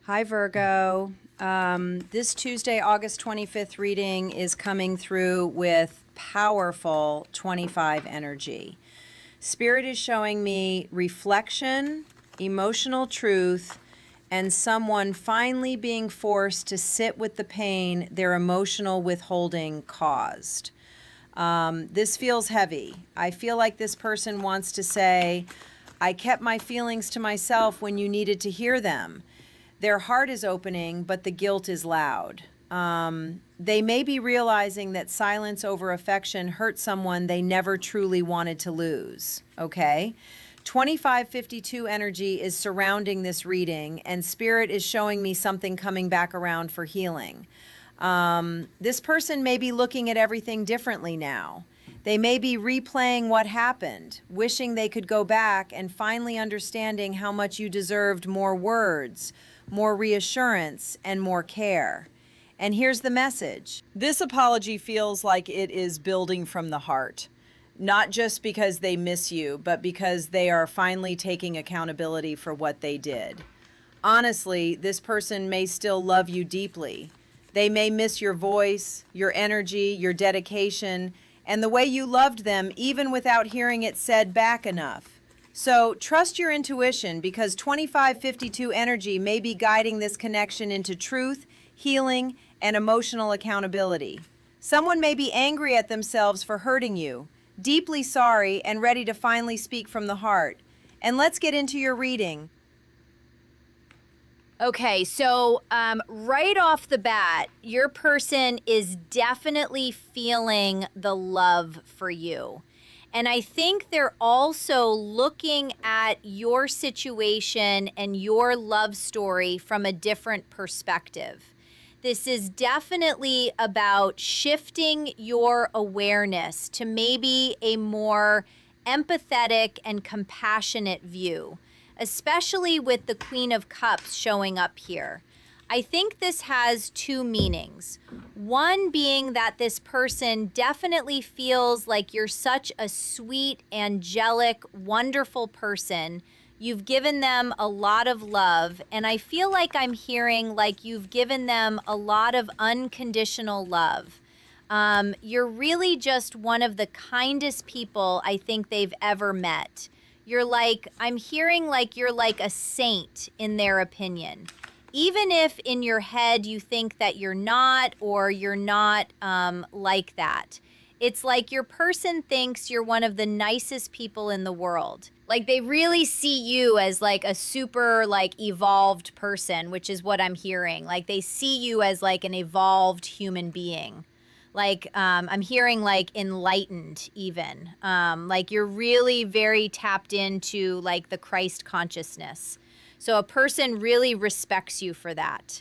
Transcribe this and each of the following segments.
Hi, Virgo. This Tuesday, August 25th reading is coming through with powerful 25 energy. Spirit is showing me reflection, emotional truth, and someone finally being forced to sit with the pain their emotional withholding caused. This feels heavy. I feel like this person wants to say, I kept my feelings to myself when you needed to hear them. Their heart is opening, but the guilt is loud. They may be realizing that silence over affection hurt someone they never truly wanted to lose, okay? 2552 energy is surrounding this reading, and Spirit is showing me something coming back around for healing. This person may be looking at everything differently now. They may be replaying what happened, wishing they could go back and finally understanding how much you deserved more words, more reassurance, and more care. And here's the message. This apology feels like it is building from the heart, not just because they miss you, but because they are finally taking accountability for what they did. Honestly, this person may still love you deeply. They may miss your voice, your energy, your dedication, and the way you loved them even without hearing it said back enough. So trust your intuition, because 2552 energy may be guiding this connection into truth, healing, and emotional accountability. Someone may be angry at themselves for hurting you, deeply sorry, and ready to finally speak from the heart. And let's get into your reading. Okay, so right off the bat, your person is definitely feeling the love for you. And I think they're also looking at your situation and your love story from a different perspective. This is definitely about shifting your awareness to maybe a more empathetic and compassionate view, especially with the Queen of Cups showing up here. I think this has two meanings. One being that this person definitely feels like you're such a sweet, angelic, wonderful person. You've given them a lot of love, and I feel like I'm hearing like you've given them a lot of unconditional love. You're really just one of the kindest people I think they've ever met. You're like, I'm hearing like you're like a saint in their opinion. Even if in your head you think that you're not, or you're not like that. It's like your person thinks you're one of the nicest people in the world. Like they really see you as like a super like evolved person, which is what I'm hearing. Like they see you as like an evolved human being. Like I'm hearing like enlightened even. Like you're really very tapped into like the Christ consciousness. So a person really respects you for that.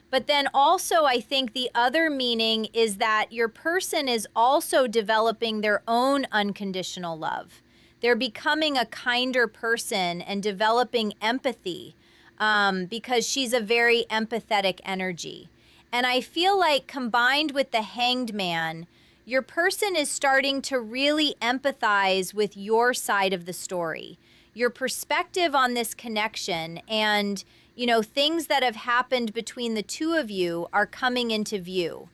But then also I think the other meaning is that your person is also developing their own unconditional love. They're becoming a kinder person and developing empathy because she's a very empathetic energy. And I feel like combined with the Hanged Man, your person is starting to really empathize with your side of the story, your perspective on this connection, and, you know, things that have happened between the two of you are coming into view.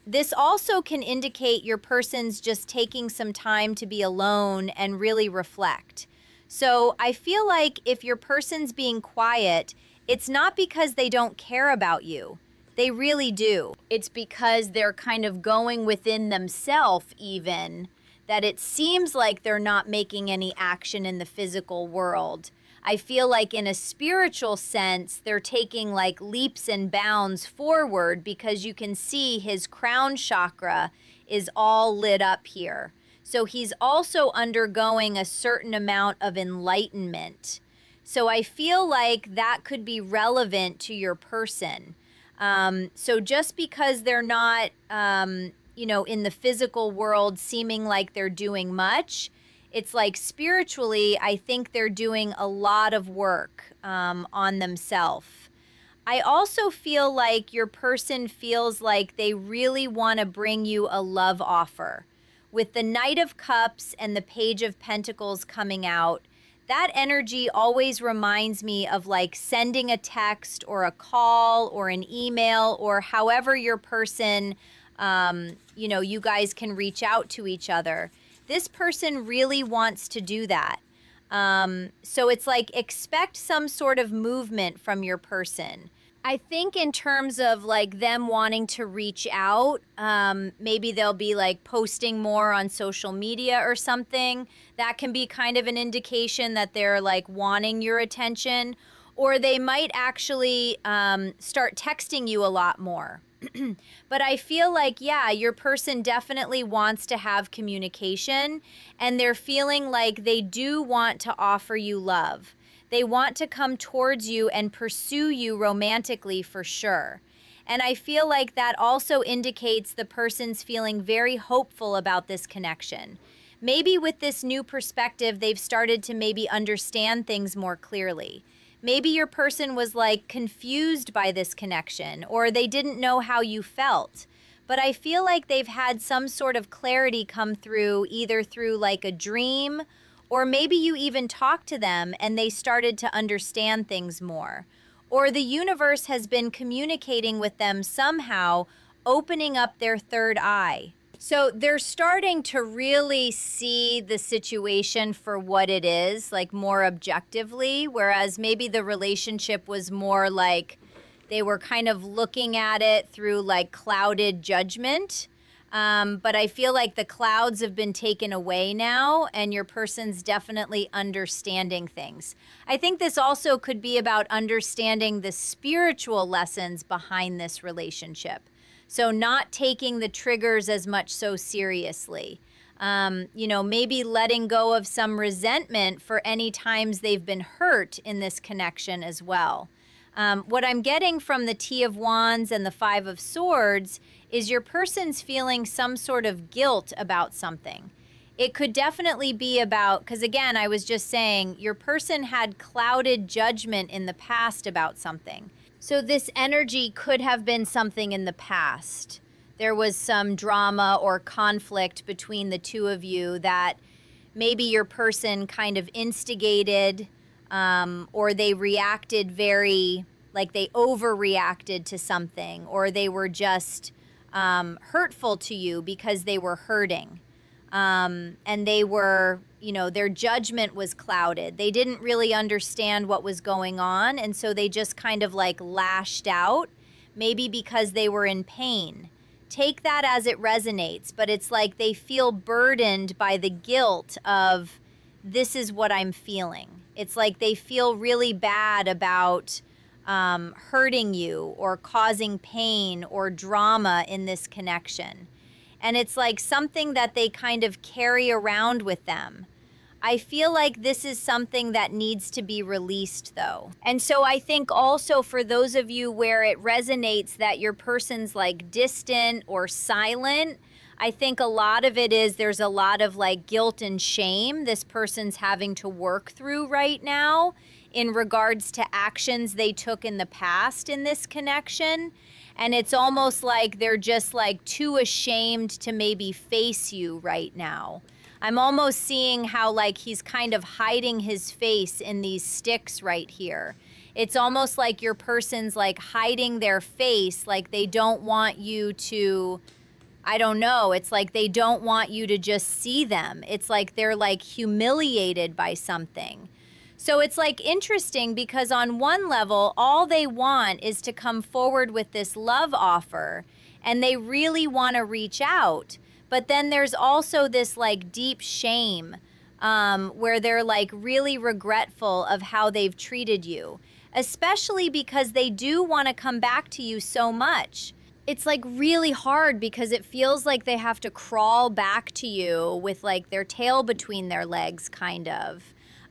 This also can indicate your person's just taking some time to be alone and really reflect. So I feel like if your person's being quiet, it's not because they don't care about you. They really do. It's because they're kind of going within themselves even, that it seems like they're not making any action in the physical world. I feel like in a spiritual sense, they're taking like leaps and bounds forward because you can see his crown chakra is all lit up here. So he's also undergoing a certain amount of enlightenment. So I feel like that could be relevant to your person. So just because they're not, in the physical world seeming like they're doing much, it's like spiritually, I think they're doing a lot of work on themselves. I also feel like your person feels like they really want to bring you a love offer. With the Knight of Cups and the Page of Pentacles coming out, that energy always reminds me of like sending a text or a call or an email or however your person, you guys can reach out to each other. This person really wants to do that. So it's like expect some sort of movement from your person. I think in terms of like them wanting to reach out, maybe they'll be like posting more on social media or something. That can be kind of an indication that they're like wanting your attention. Or they might actually start texting you a lot more. But I feel like, yeah, your person definitely wants to have communication, and they're feeling like they do want to offer you love. They want to come towards you and pursue you romantically for sure. And I feel like that also indicates the person's feeling very hopeful about this connection. Maybe with this new perspective, they've started to maybe understand things more clearly. Maybe your person was like confused by this connection, or they didn't know how you felt. But I feel like they've had some sort of clarity come through, either through like a dream, or maybe you even talked to them and they started to understand things more. Or the universe has been communicating with them somehow, opening up their third eye. So they're starting to really see the situation for what it is, like more objectively, whereas maybe the relationship was more like they were kind of looking at it through like clouded judgment. But I feel like the clouds have been taken away now, and your person's definitely understanding things. I think this also could be about understanding the spiritual lessons behind this relationship. So not taking the triggers as much so seriously. Maybe letting go of some resentment for any times they've been hurt in this connection as well. What I'm getting from the Tea of Wands and the Five of Swords is your person's feeling some sort of guilt about something. It could definitely be about, because again, I was just saying, your person had clouded judgment in the past about something. So this energy could have been something in the past. There was some drama or conflict between the two of you that maybe your person kind of instigated, or they reacted like they overreacted to something, or they were just hurtful to you because they were hurting. And they were, their judgment was clouded. They didn't really understand what was going on. And so they just kind of like lashed out, maybe because they were in pain. Take that as it resonates, but it's like they feel burdened by the guilt of this is what I'm feeling. It's like they feel really bad about hurting you or causing pain or drama in this connection. And it's like something that they kind of carry around with them. I feel like this is something that needs to be released, though. And so I think also for those of you where it resonates that your person's like distant or silent, I think a lot of it is there's a lot of like guilt and shame this person's having to work through right now in regards to actions they took in the past in this connection. And it's almost like they're just like too ashamed to maybe face you right now. I'm almost seeing how like he's kind of hiding his face in these sticks right here. It's almost like your person's like hiding their face, like they don't want you to, I don't know, it's like they don't want you to just see them. It's like they're like humiliated by something. So it's like interesting because on one level, all they want is to come forward with this love offer and they really want to reach out. But then there's also this like deep shame where they're like really regretful of how they've treated you, especially because they do want to come back to you so much. It's like really hard because it feels like they have to crawl back to you with like their tail between their legs kind of.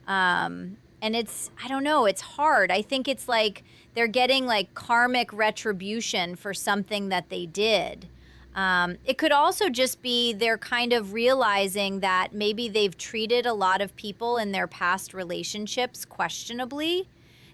And it's, I don't know, it's hard. I think it's like they're getting like karmic retribution for something that they did. It could also just be they're kind of realizing that maybe they've treated a lot of people in their past relationships questionably.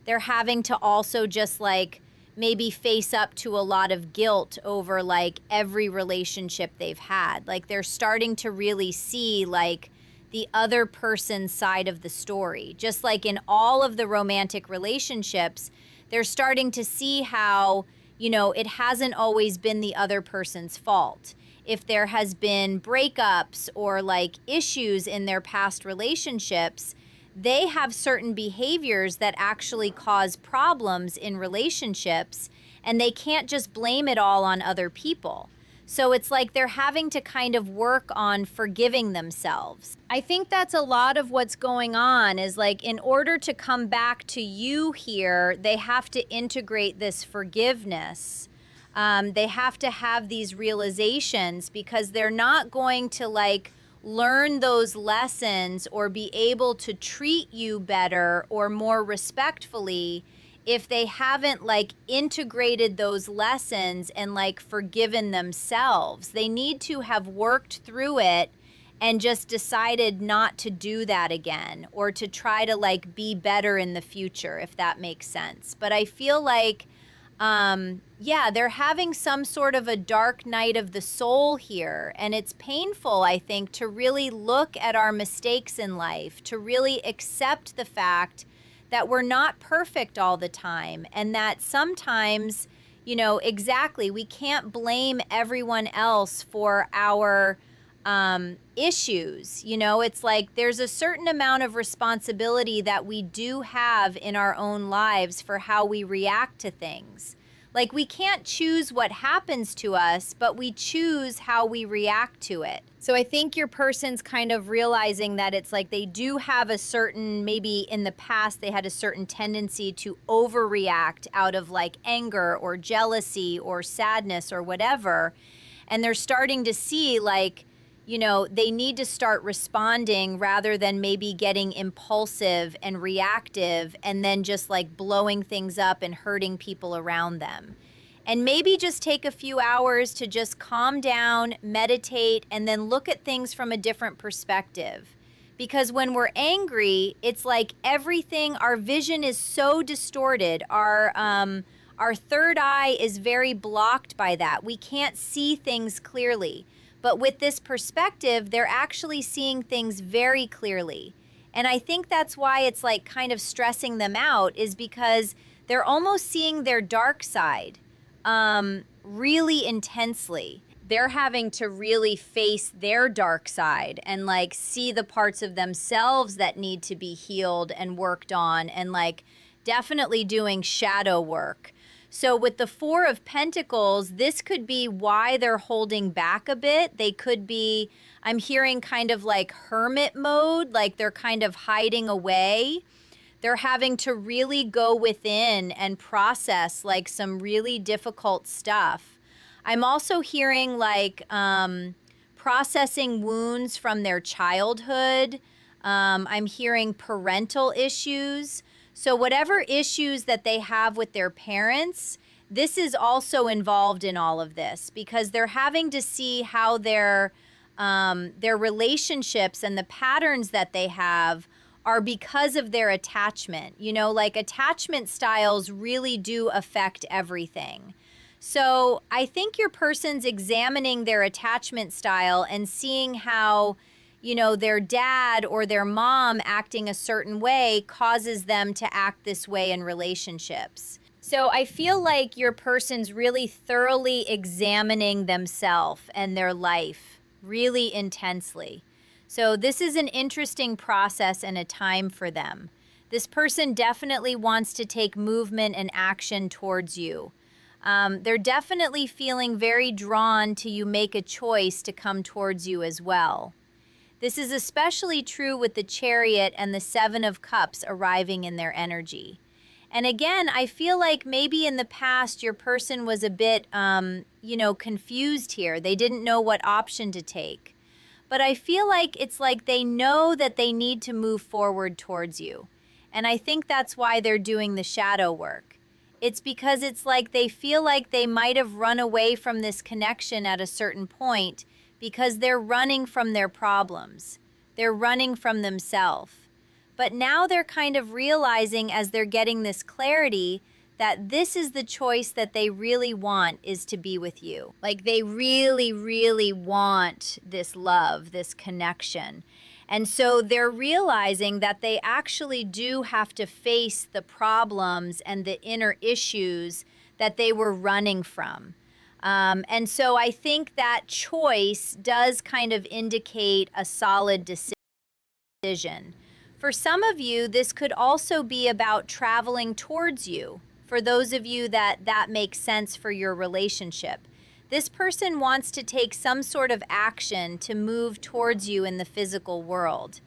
They're having to also just like maybe face up to a lot of guilt over like every relationship they've had. Like they're starting to really see like the other person's side of the story. Just like in all of the romantic relationships, they're starting to see how, it hasn't always been the other person's fault. If there has been breakups or like issues in their past relationships, they have certain behaviors that actually cause problems in relationships, and they can't just blame it all on other people. So it's like they're having to kind of work on forgiving themselves. I think that's a lot of what's going on is like in order to come back to you here, they have to integrate this forgiveness. They have to have these realizations because they're not going to like learn those lessons or be able to treat you better or more respectfully if they haven't like integrated those lessons and like forgiven themselves. They need to have worked through it and just decided not to do that again or to try to like be better in the future, if that makes sense. But I feel like, they're having some sort of a dark night of the soul here. And it's painful, I think, to really look at our mistakes in life, to really accept the fact that we're not perfect all the time, and that sometimes, exactly, we can't blame everyone else for our issues. It's like there's a certain amount of responsibility that we do have in our own lives for how we react to things. Like we can't choose what happens to us, but we choose how we react to it. So I think your person's kind of realizing that it's like they do have a certain, maybe in the past, they had a certain tendency to overreact out of like anger or jealousy or sadness or whatever. And they're starting to see like, they need to start responding rather than maybe getting impulsive and reactive and then just like blowing things up and hurting people around them. And maybe just take a few hours to just calm down, meditate, and then look at things from a different perspective. Because when we're angry, it's like everything, our vision is so distorted. Our third eye is very blocked by that. We can't see things clearly. But with this perspective, they're actually seeing things very clearly. And I think that's why it's like kind of stressing them out, is because they're almost seeing their dark side really intensely. They're having to really face their dark side and like see the parts of themselves that need to be healed and worked on, and like definitely doing shadow work. So with the Four of Pentacles, this could be why they're holding back a bit. They could be, I'm hearing kind of like hermit mode, like they're kind of hiding away. They're having to really go within and process like some really difficult stuff. I'm also hearing like processing wounds from their childhood. I'm hearing parental issues. So whatever issues that they have with their parents, this is also involved in all of this, because they're having to see how their relationships and the patterns that they have are because of their attachment. Like attachment styles really do affect everything. So I think your person's examining their attachment style and seeing how their dad or their mom acting a certain way causes them to act this way in relationships. So I feel like your person's really thoroughly examining themselves and their life really intensely. So this is an interesting process and a time for them. This person definitely wants to take movement and action towards you. They're definitely feeling very drawn to you make a choice to come towards you as well. This is especially true with the Chariot and the Seven of Cups arriving in their energy. And again, I feel like maybe in the past your person was a bit, confused here. They didn't know what option to take. But I feel like it's like they know that they need to move forward towards you. And I think that's why they're doing the shadow work. It's because it's like they feel like they might have run away from this connection at a certain point because they're running from their problems. They're running from themselves. But now they're kind of realizing as they're getting this clarity that this is the choice that they really want, is to be with you. Like they really, really want this love, this connection. And so they're realizing that they actually do have to face the problems and the inner issues that they were running from. And so I think that choice does kind of indicate a solid decision. For some of you, this could also be about traveling towards you. For those of you that makes sense for your relationship. This person wants to take some sort of action to move towards you in the physical world.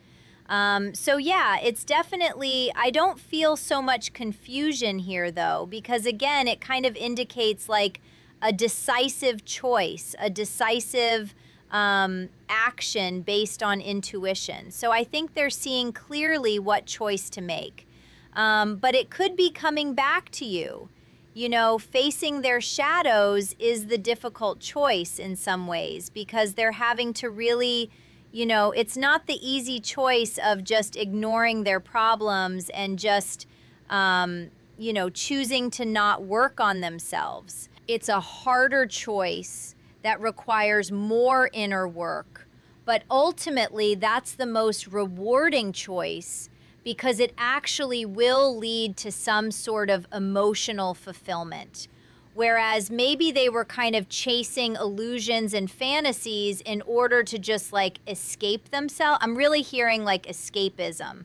So yeah, it's definitely, I don't feel so much confusion here though, because again, it kind of indicates like a decisive choice, a decisive action based on intuition. So I think they're seeing clearly what choice to make. But it could be coming back to you. You know, facing their shadows is the difficult choice in some ways because they're having to really, you know, it's not the easy choice of just ignoring their problems and just, you know, choosing to not work on themselves. It's a harder choice that requires more inner work, but ultimately that's the most rewarding choice because it actually will lead to some sort of emotional fulfillment. Whereas maybe they were kind of chasing illusions and fantasies in order to just like escape themselves. I'm really hearing like escapism.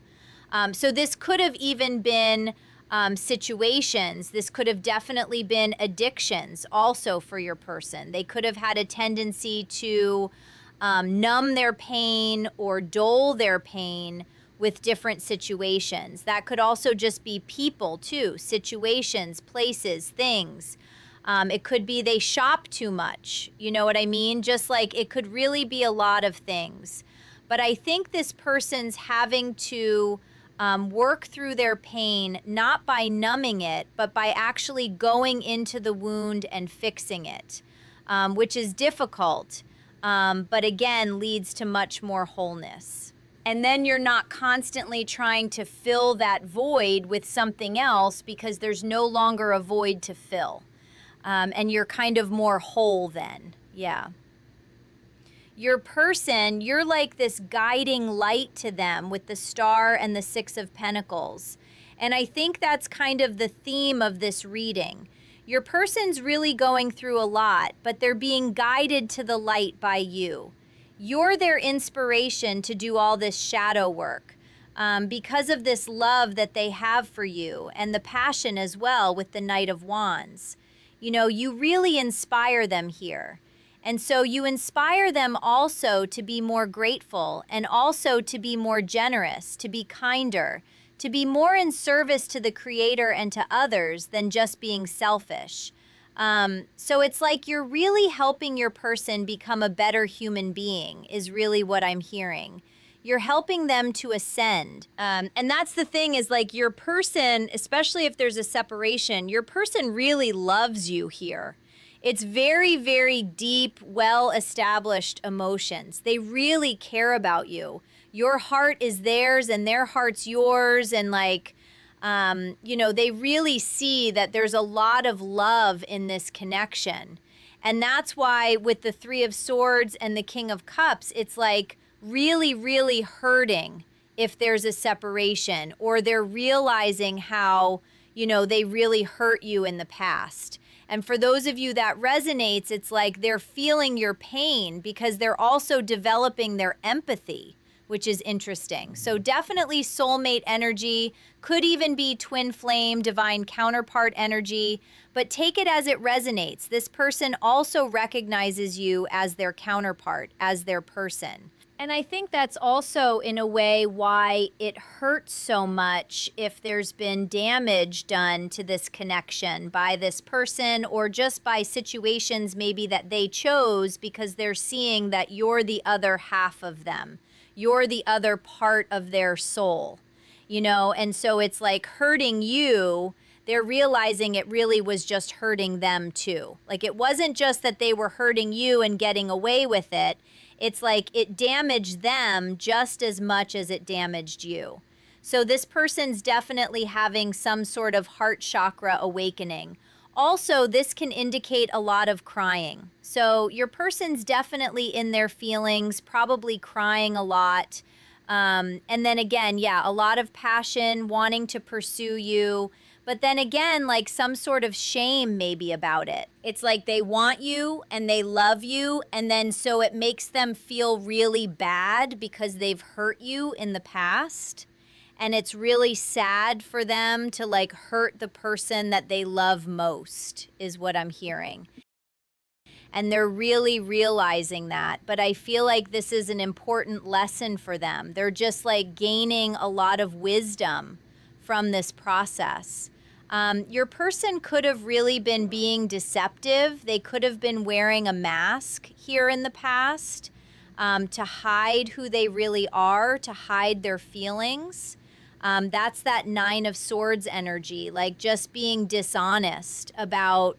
So this could have even been situations. This could have definitely been addictions also for your person. They could have had a tendency to numb their pain or dull their pain with different situations. That could also just be people too, situations, places, things. It could be they shop too much. You know what I mean? Just like it could really be a lot of things. But I think this person's having to work through their pain, not by numbing it, but by actually going into the wound and fixing it, which is difficult, but again, leads to much more wholeness. And then you're not constantly trying to fill that void with something else because there's no longer a void to fill. And you're kind of more whole then. Yeah. Your person, you're like this guiding light to them with the star and the Six of Pentacles. And I think that's kind of the theme of this reading. Your person's really going through a lot, but they're being guided to the light by you. You're their inspiration to do all this shadow work because of this love that they have for you and the passion as well with the Knight of Wands. You know, you really inspire them here. And so you inspire them also to be more grateful and also to be more generous, to be kinder, to be more in service to the Creator and to others than just being selfish. So it's like you're really helping your person become a better human being is really what I'm hearing. You're helping them to ascend. And that's the thing is like your person, especially if there's a separation, your person really loves you here. It's very, very deep, well-established emotions. They really care about you. Your heart is theirs and their heart's yours. And like, you know, they really see that there's a lot of love in this connection. And that's why with the Three of Swords and the King of Cups, it's like really, really hurting if there's a separation or they're realizing how, you know, they really hurt you in the past. And for those of you that resonates, it's like they're feeling your pain because they're also developing their empathy, which is interesting. So definitely soulmate energy, could even be twin flame, divine counterpart energy, but take it as it resonates. This person also recognizes you as their counterpart, as their person. And I think that's also, in a way, why it hurts so much if there's been damage done to this connection by this person or just by situations maybe that they chose because they're seeing that you're the other half of them. You're the other part of their soul, you know? And so it's like hurting you. They're realizing it really was just hurting them too. Like it wasn't just that they were hurting you and getting away with it. It's like it damaged them just as much as it damaged you. So this person's definitely having some sort of heart chakra awakening. Also, this can indicate a lot of crying. So your person's definitely in their feelings, probably crying a lot. And then again, yeah, a lot of passion, wanting to pursue you. But then again, like some sort of shame maybe about it. It's like they want you and they love you. And then so it makes them feel really bad because they've hurt you in the past. And it's really sad for them to like hurt the person that they love most, is what I'm hearing. And they're really realizing that. But I feel like this is an important lesson for them. They're just like gaining a lot of wisdom from this process. Your person could have really been being deceptive. They could have been wearing a mask here in the past to hide who they really are, to hide their feelings. That's that Nine of Swords energy, like just being dishonest about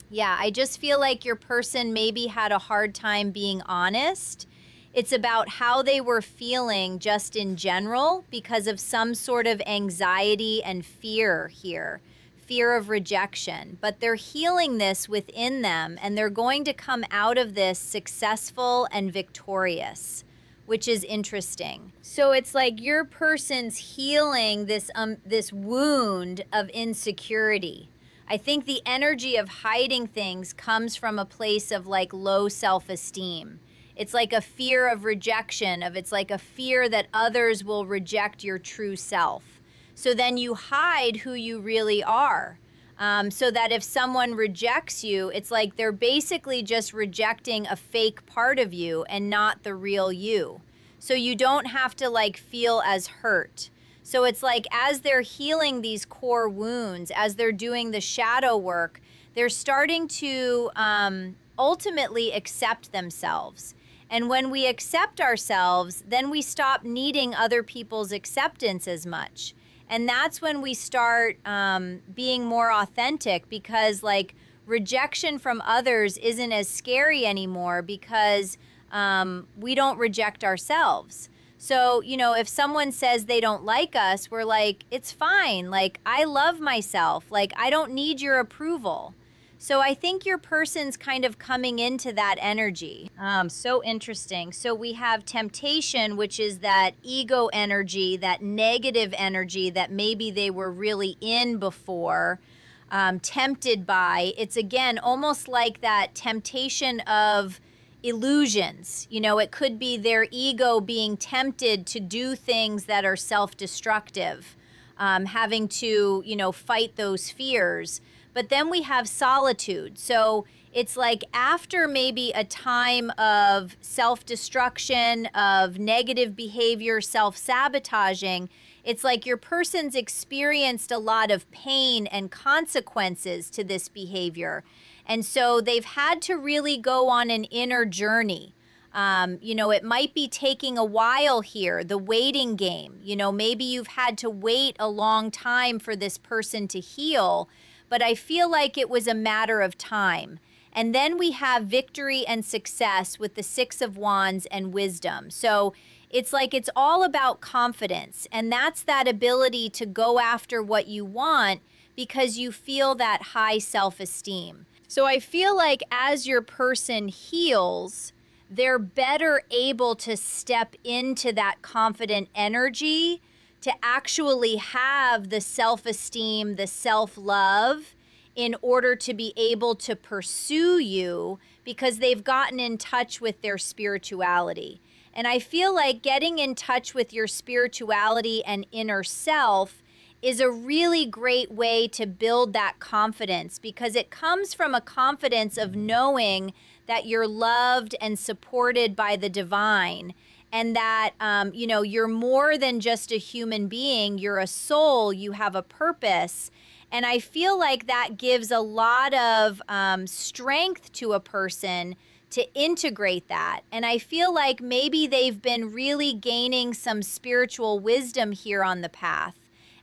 yeah, I just feel like your person maybe had a hard time being honest. It's about how they were feeling just in general because of some sort of anxiety and fear here, fear of rejection. But they're healing this within them and they're going to come out of this successful and victorious, which is interesting. So it's like your person's healing this wound of insecurity. I think the energy of hiding things comes from a place of like low self-esteem. It's like a fear of rejection, it's like a fear that others will reject your true self. So then you hide who you really are. So that if someone rejects you, it's like they're basically just rejecting a fake part of you and not the real you. So you don't have to like feel as hurt. So it's like as they're healing these core wounds, as they're doing the shadow work, they're starting to ultimately accept themselves. And when we accept ourselves, then we stop needing other people's acceptance as much. And that's when we start being more authentic because like rejection from others isn't as scary anymore because we don't reject ourselves. So, you know, if someone says they don't like us, we're like, it's fine. Like, I love myself. Like, I don't need your approval. So I think your person's kind of coming into that energy. So interesting. So we have temptation, which is that ego energy, that negative energy that maybe they were really in before, tempted by. It's again, almost like that temptation of illusions. You know, it could be their ego being tempted to do things that are self-destructive, having to, you know, fight those fears. But then we have solitude. So it's like after maybe a time of self-destruction, of negative behavior, self-sabotaging, it's like your person's experienced a lot of pain and consequences to this behavior. And so they've had to really go on an inner journey. You know, it might be taking a while here, the waiting game. You know, maybe you've had to wait a long time for this person to heal, but I feel like it was a matter of time. And then we have victory and success with the Six of Wands and wisdom. So it's like it's all about confidence. And that's that ability to go after what you want because you feel that high self-esteem. So I feel like as your person heals, they're better able to step into that confident energy to actually have the self-esteem, the self-love in order to be able to pursue you because they've gotten in touch with their spirituality. And I feel like getting in touch with your spirituality and inner self is a really great way to build that confidence because it comes from a confidence of knowing that you're loved and supported by the divine and that, you know, you're more than just a human being. You're a soul. You have a purpose. And I feel like that gives a lot of strength to a person to integrate that. And I feel like maybe they've been really gaining some spiritual wisdom here on the path.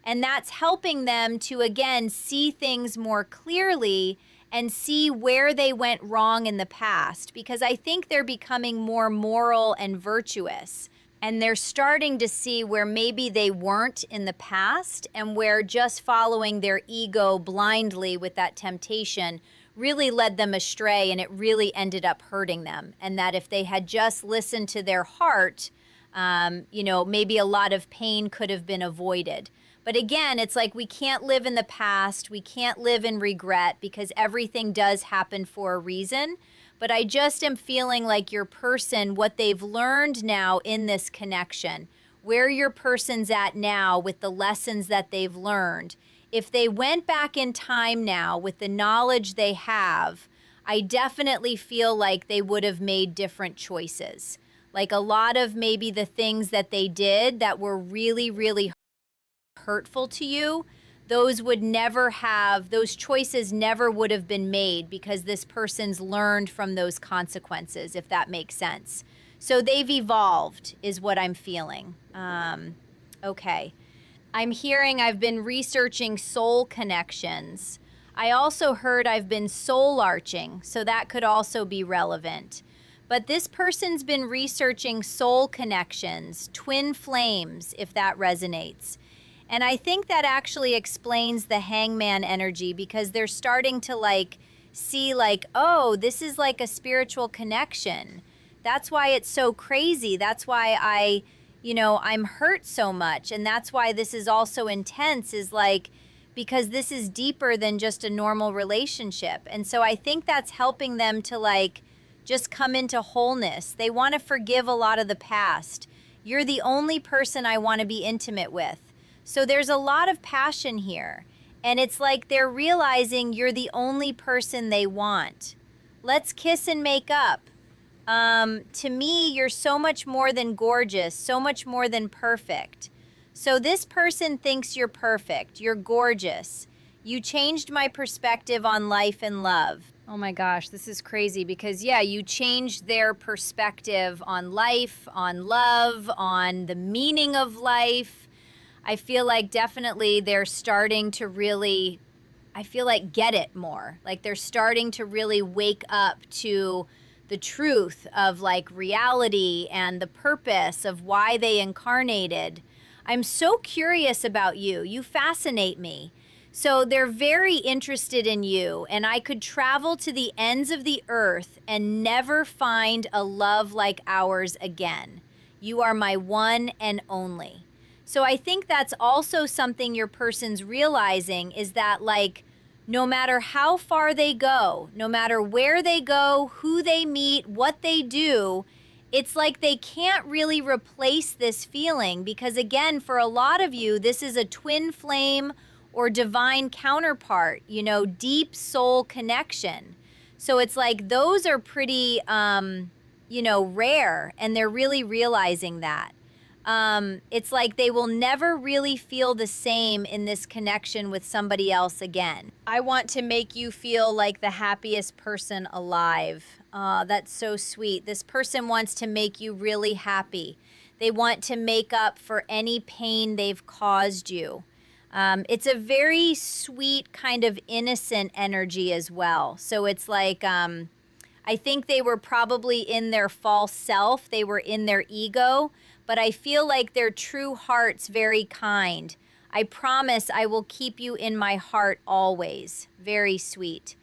And that's helping them to, again, see things more clearly and see where they went wrong in the past. Because I think they're becoming more moral and virtuous. And they're starting to see where maybe they weren't in the past and where just following their ego blindly with that temptation really led them astray and it really ended up hurting them. And that if they had just listened to their heart, Maybe a lot of pain could have been avoided. But again, it's like we can't live in the past. We can't live in regret because everything does happen for a reason. But I just am feeling like your person, what they've learned now in this connection, where your person's at now with the lessons that they've learned, if they went back in time now with the knowledge they have, I definitely feel like they would have made different choices. Like a lot of maybe the things that they did that were really, really hurtful to you, those choices never would have been made because this person's learned from those consequences, if that makes sense. So they've evolved is what I'm feeling. Okay. I'm hearing I've been researching soul connections. I also heard I've been soul arching, so that could also be relevant. But this person's been researching soul connections, twin flames, if that resonates. And I think that actually explains the hangman energy because they're starting to see oh, this is like a spiritual connection. That's why it's so crazy. That's why I'm hurt so much. And that's why this is also intense because this is deeper than just a normal relationship. And so I think that's helping them to just come into wholeness. They want to forgive a lot of the past. You're the only person I want to be intimate with. So there's a lot of passion here. And it's like they're realizing you're the only person they want. Let's kiss and make up. To me, you're so much more than gorgeous, so much more than perfect. So this person thinks you're perfect. You're gorgeous. You changed my perspective on life and love. Oh my gosh, this is crazy because, you changed their perspective on life, on love, on the meaning of life. I feel like definitely they're starting to really, get it more. Like they're starting to really wake up to the truth of reality and the purpose of why they incarnated. I'm so curious about you. You fascinate me. So they're very interested in you, and I could travel to the ends of the earth and never find a love like ours again. You are my one and only. So I think that's also something your person's realizing is that no matter how far they go, no matter where they go, who they meet, what they do, it's like they can't really replace this feeling because, again, for a lot of you, this is a twin flame or divine counterpart, deep soul connection. So it's like those are pretty, rare, and they're really realizing that. It's like they will never really feel the same in this connection with somebody else again. I want to make you feel like the happiest person alive. That's so sweet. This person wants to make you really happy. They want to make up for any pain they've caused you. It's a very sweet kind of innocent energy as well. So it's I think they were probably in their false self. They were in their ego. But I feel like their true heart's very kind. I promise I will keep you in my heart always. Very sweet.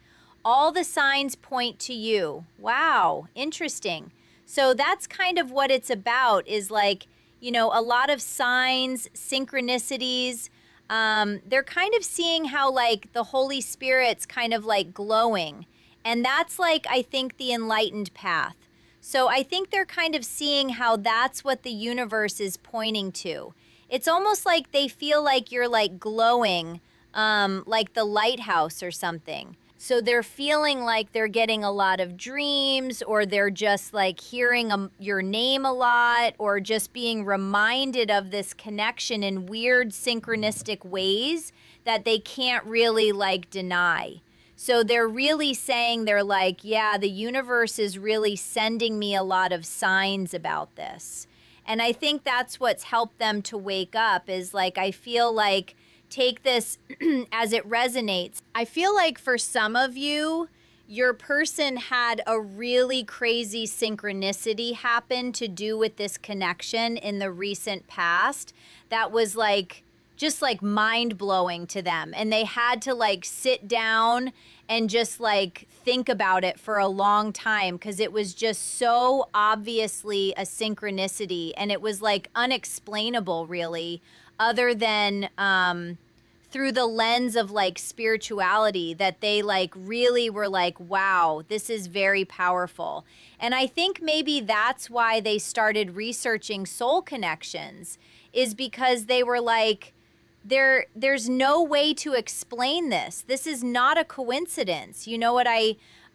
All the signs point to you. Wow, interesting. So that's kind of what it's about is a lot of signs, synchronicities. They're kind of seeing how the Holy Spirit's kind of glowing. And that's I think the enlightened path. So I think they're kind of seeing how that's what the universe is pointing to. It's almost like they feel like you're glowing, like the lighthouse or something. So they're feeling like they're getting a lot of dreams, or they're just hearing your name a lot, or just being reminded of this connection in weird synchronistic ways that they can't really deny. So they're really saying the universe is really sending me a lot of signs about this. And I think that's what's helped them to wake up is I feel take this as it resonates. I feel like for some of you, your person had a really crazy synchronicity happen to do with this connection in the recent past that was just like mind blowing to them. And they had to like sit down and just like think about it for a long time because it was just so obviously a synchronicity. And it was like unexplainable, really, other than through the lens of like spirituality, that they like really were like, wow, this is very powerful. And I think maybe that's why they started researching soul connections, is because they were like, there's no way to explain this. This is not a coincidence. You know what?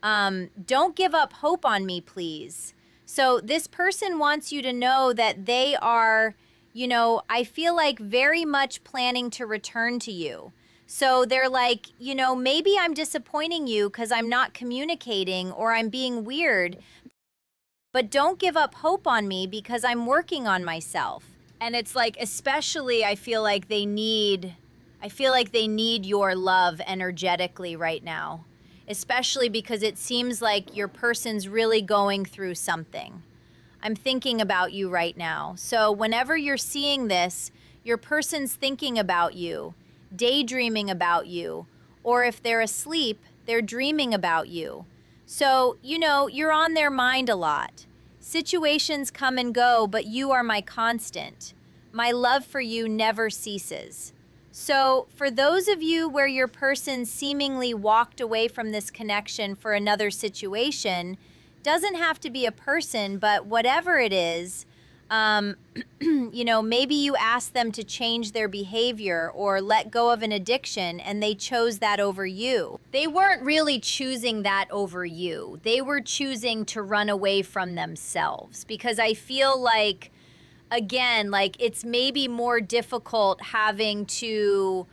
Don't give up hope on me, please. So this person wants you to know that they are, you know, I feel like very much planning to return to you. So they're like, you know, maybe I'm disappointing you because I'm not communicating or I'm being weird, but don't give up hope on me because I'm working on myself. And it's like, especially I feel like they need your love energetically right now, especially because it seems like your person's really going through something. I'm thinking about you right now. So whenever you're seeing this, your person's thinking about you, daydreaming about you, or if they're asleep, they're dreaming about you. So, you know, you're on their mind a lot. Situations come and go, but you are my constant. My love for you never ceases. So for those of you where your person seemingly walked away from this connection for another situation, doesn't have to be a person, but whatever it is, you know, maybe you asked them to change their behavior or let go of an addiction and they chose that over you. They weren't really choosing that over you. They were choosing to run away from themselves, because I feel like, again, like it's maybe more difficult having to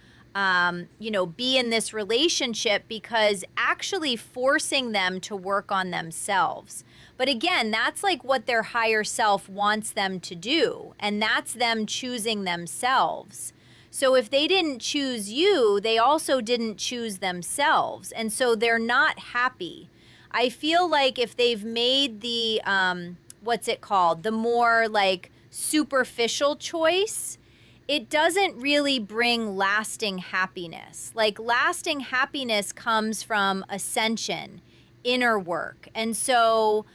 you know, be in this relationship because actually forcing them to work on themselves. But again, that's like what their higher self wants them to do. And that's them choosing themselves. So if they didn't choose you, they also didn't choose themselves. And so they're not happy. I feel like if they've made the, what's it called? The more like superficial choice, it doesn't really bring lasting happiness. Like lasting happiness comes from ascension, inner work. And so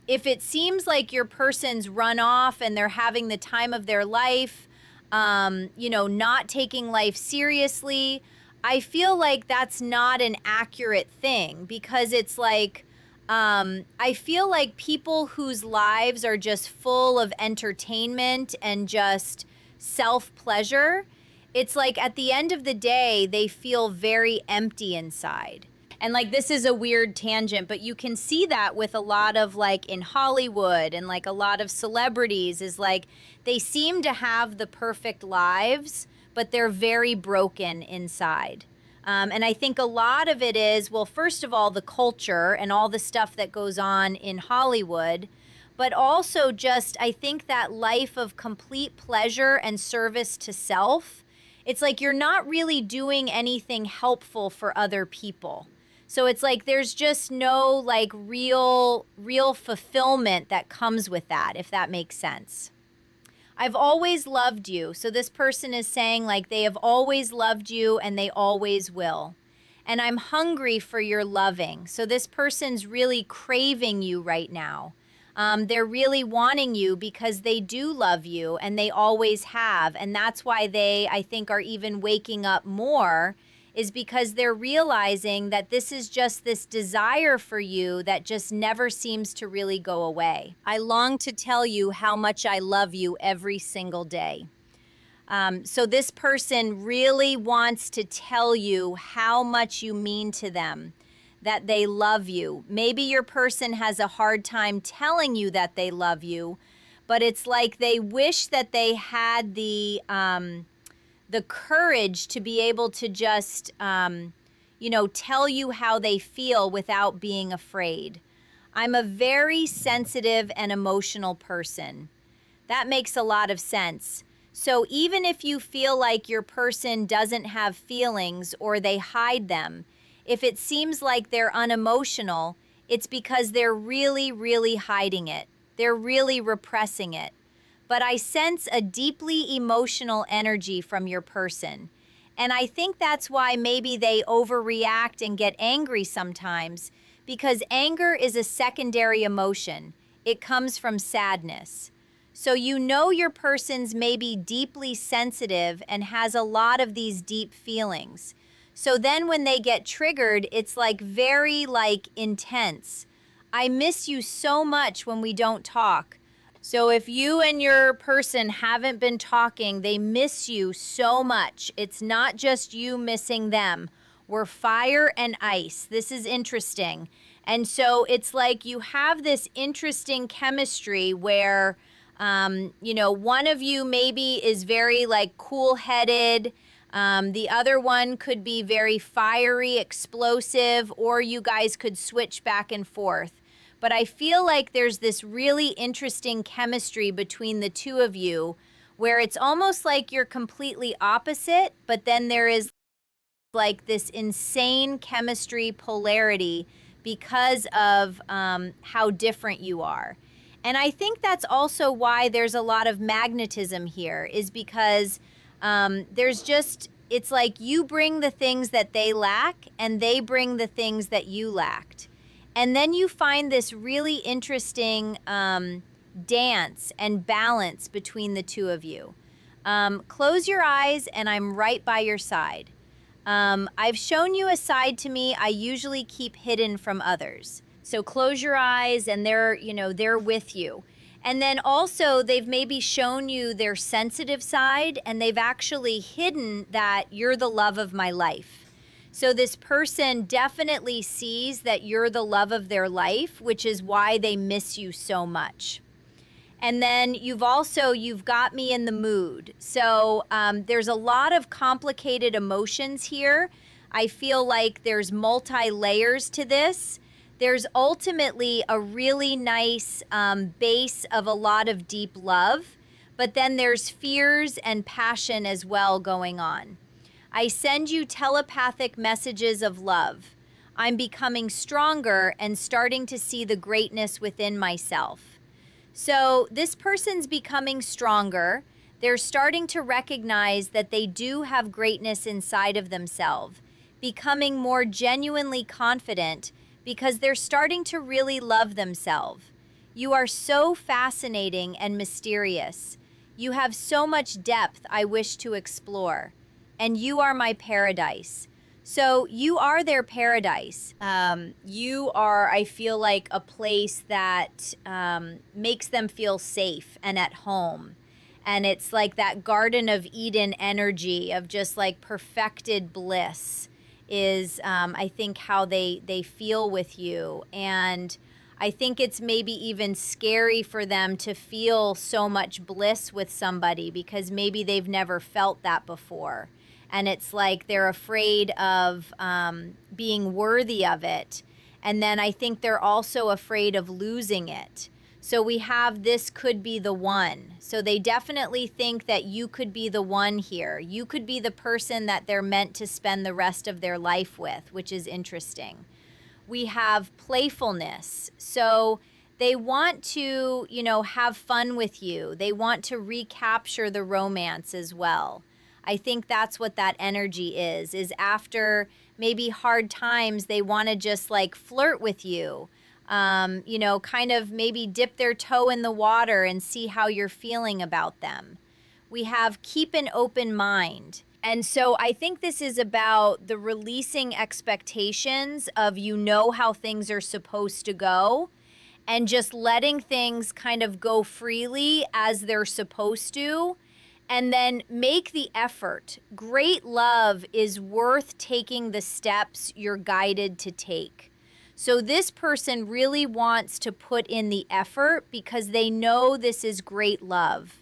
if it seems like your person's run off and they're having the time of their life, you know, not taking life seriously, I feel like that's not an accurate thing, because it's like, I feel like people whose lives are just full of entertainment and just self-pleasure, it's like at the end of the day, they feel very empty inside. And like, this is a weird tangent, but you can see that with a lot of like in Hollywood and like a lot of celebrities, is like they seem to have the perfect lives, but they're very broken inside. And I think a lot of it is, well, first of all, the culture and all the stuff that goes on in Hollywood, but also just, I think that life of complete pleasure and service to self, it's like you're not really doing anything helpful for other people. So it's like there's just no like real fulfillment that comes with that, if that makes sense. I've always loved you. So this person is saying like they have always loved you and they always will. And I'm hungry for your loving. So this person's really craving you right now. They're really wanting you because they do love you and they always have. And that's why they, I think, are even waking up more, is because they're realizing that this is just this desire for you that just never seems to really go away. I long to tell you how much I love you every single day. So this person really wants to tell you how much you mean to them, that they love you. Maybe your person has a hard time telling you that they love you, but it's like they wish that they had the courage to be able to just, you know, tell you how they feel without being afraid. I'm a very sensitive and emotional person. That makes a lot of sense. So even if you feel like your person doesn't have feelings or they hide them, if it seems like they're unemotional, it's because they're really, really hiding it. They're really repressing it. but I sense a deeply emotional energy from your person. And I think that's why maybe they overreact and get angry sometimes, because anger is a secondary emotion. It comes from sadness. So you know your person's maybe deeply sensitive and has a lot of these deep feelings. So then when they get triggered, it's like very intense. I miss you so much when we don't talk. So if you and your person haven't been talking, they miss you so much. It's not just you missing them. We're fire and ice. This is interesting. And so it's like you have this interesting chemistry where, one of you maybe is very cool-headed. The other one could be very fiery, explosive, or you guys could switch back and forth. But I feel like there's this really interesting chemistry between the two of you where it's almost like you're completely opposite, but then there is like this insane chemistry polarity because of how different you are. And I think that's also why there's a lot of magnetism here, is because it's like you bring the things that they lack and they bring the things that you lacked. And then you find this really interesting dance and balance between the two of you. Close your eyes and I'm right by your side. I've shown you a side to me I usually keep hidden from others. So close your eyes and they're with you. And then also they've maybe shown you their sensitive side and they've actually hidden that you're the love of my life. So this person definitely sees that you're the love of their life, which is why they miss you so much. And then you've got me in the mood. So there's a lot of complicated emotions here. I feel like there's multi-layers to this. There's ultimately a really nice base of a lot of deep love, but then there's fears and passion as well going on. I send you telepathic messages of love. I'm becoming stronger and starting to see the greatness within myself. So this person's becoming stronger. They're starting to recognize that they do have greatness inside of themselves, becoming more genuinely confident because they're starting to really love themselves. You are so fascinating and mysterious. You have so much depth I wish to explore. And you are my paradise. So you are their paradise. You are, I feel like, a place that makes them feel safe and at home. And it's like that Garden of Eden energy of just like perfected bliss is, I think, how they feel with you. And I think it's maybe even scary for them to feel so much bliss with somebody because maybe they've never felt that before. And it's like they're afraid of being worthy of it. And then I think they're also afraid of losing it. So we have this could be the one. So they definitely think that you could be the one here. You could be the person that they're meant to spend the rest of their life with, which is interesting. We have playfulness. So they want to, have fun with you. They want to recapture the romance as well. I think that's what that energy is after maybe hard times, they want to just like flirt with you, kind of maybe dip their toe in the water and see how you're feeling about them. We have keep an open mind. And so I think this is about the releasing expectations of how things are supposed to go and just letting things kind of go freely as they're supposed to. And then make the effort. Great love is worth taking the steps you're guided to take. So this person really wants to put in the effort because they know this is great love.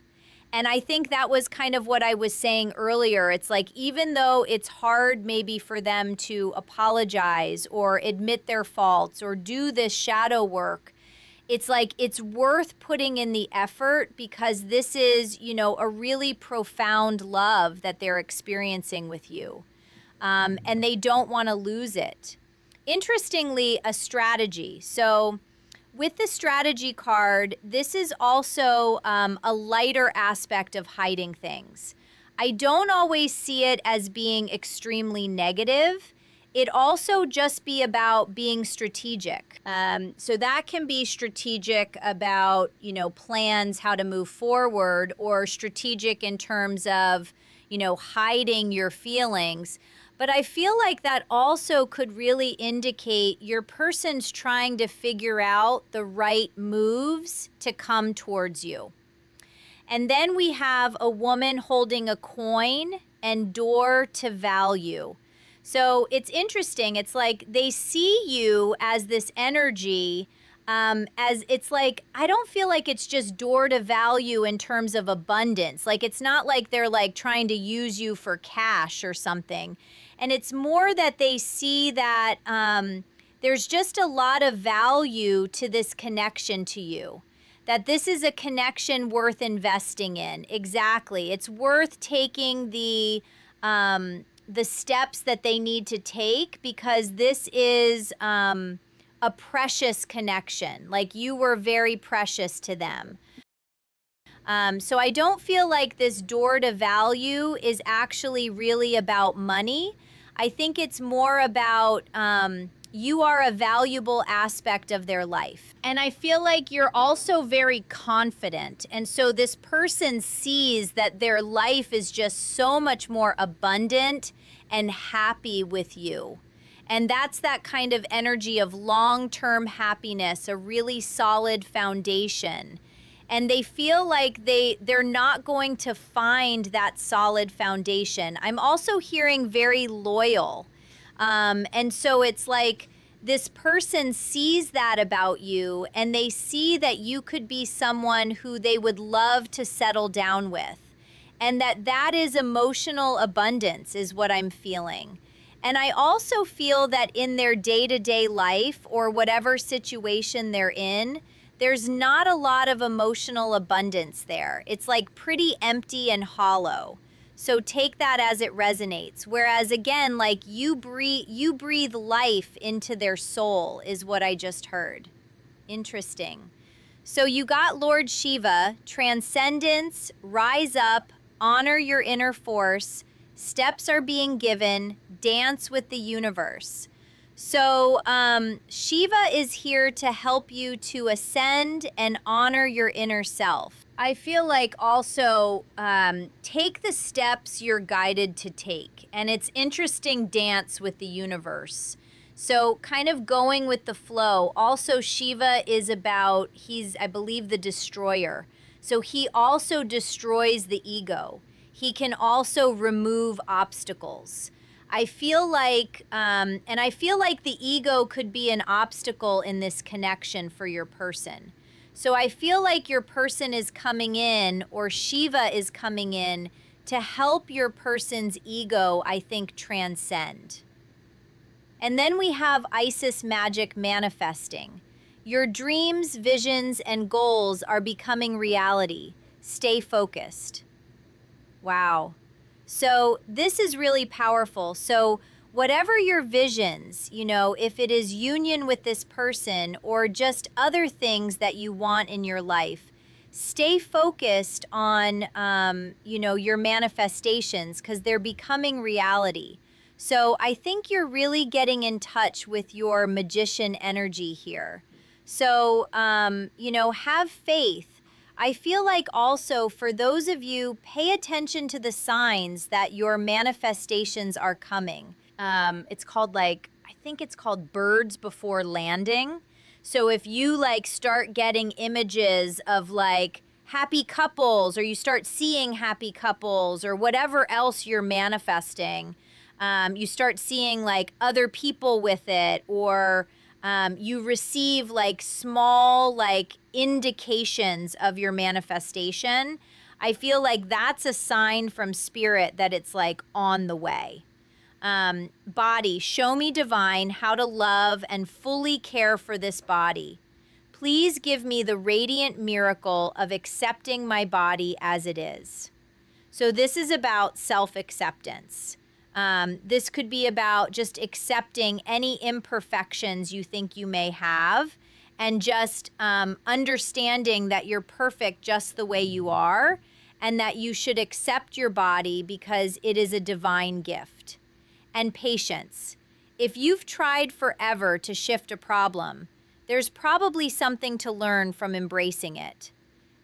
And I think that was kind of what I was saying earlier. It's like, even though it's hard maybe for them to apologize or admit their faults or do this shadow work, it's like it's worth putting in the effort because this is, a really profound love that they're experiencing with you. And they don't want to lose it. Interestingly, a strategy. So with the strategy card, this is also a lighter aspect of hiding things. I don't always see it as being extremely negative. It also just be about being strategic. So that can be strategic about, plans, how to move forward, or strategic in terms of, hiding your feelings. But I feel like that also could really indicate your person's trying to figure out the right moves to come towards you. And then we have a woman holding a coin and door to value. So it's interesting. It's like they see you as this energy, as it's like, I don't feel like it's just door to value in terms of abundance. Like it's not like they're like trying to use you for cash or something. And it's more that they see that there's just a lot of value to this connection to you. That this is a connection worth investing in. Exactly. It's worth taking the steps that they need to take, because this is a precious connection. Like you were very precious to them. So I don't feel like this door to value is actually really about money. I think it's more about you are a valuable aspect of their life. And I feel like you're also very confident. And so this person sees that their life is just so much more abundant and happy with you. And that's that kind of energy of long-term happiness, a really solid foundation. And they feel like they're not going to find that solid foundation. I'm also hearing very loyal. And so it's like this person sees that about you, and they see that you could be someone who they would love to settle down with. And that is emotional abundance is what I'm feeling. And I also feel that in their day-to-day life or whatever situation they're in, there's not a lot of emotional abundance there. It's like pretty empty and hollow. So take that as it resonates. Whereas again, like you breathe life into their soul is what I just heard. Interesting. So you got Lord Shiva, transcendence, rise up, honor your inner force, steps are being given, dance with the universe. So Shiva is here to help you to ascend and honor your inner self. I feel like also take the steps you're guided to take. And it's interesting dance with the universe. So kind of going with the flow. Also, Shiva is about, he's, I believe, the destroyer. So he also destroys the ego. He can also remove obstacles. I feel like, and I feel like the ego could be an obstacle in this connection for your person. So I feel like your person is coming in, or Shiva is coming in to help your person's ego, I think, transcend. And then we have Isis magic manifesting. Your dreams, visions, and goals are becoming reality. Stay focused. Wow. So this is really powerful. So whatever your visions, if it is union with this person or just other things that you want in your life, stay focused on, your manifestations, because they're becoming reality. So I think you're really getting in touch with your magician energy here. So, have faith. I feel like also for those of you, pay attention to the signs that your manifestations are coming. It's called I think it's called birds before landing. So if you start getting images of happy couples, or you start seeing happy couples, or whatever else you're manifesting, you start seeing other people with it, or you receive small indications of your manifestation. I feel like that's a sign from spirit that it's on the way. Body, show me divine how to love and fully care for this body. Please give me the radiant miracle of accepting my body as it is. So this is about self-acceptance. This could be about just accepting any imperfections you think you may have, and just understanding that you're perfect just the way you are, and that you should accept your body because it is a divine gift. And patience. If you've tried forever to shift a problem, there's probably something to learn from embracing it.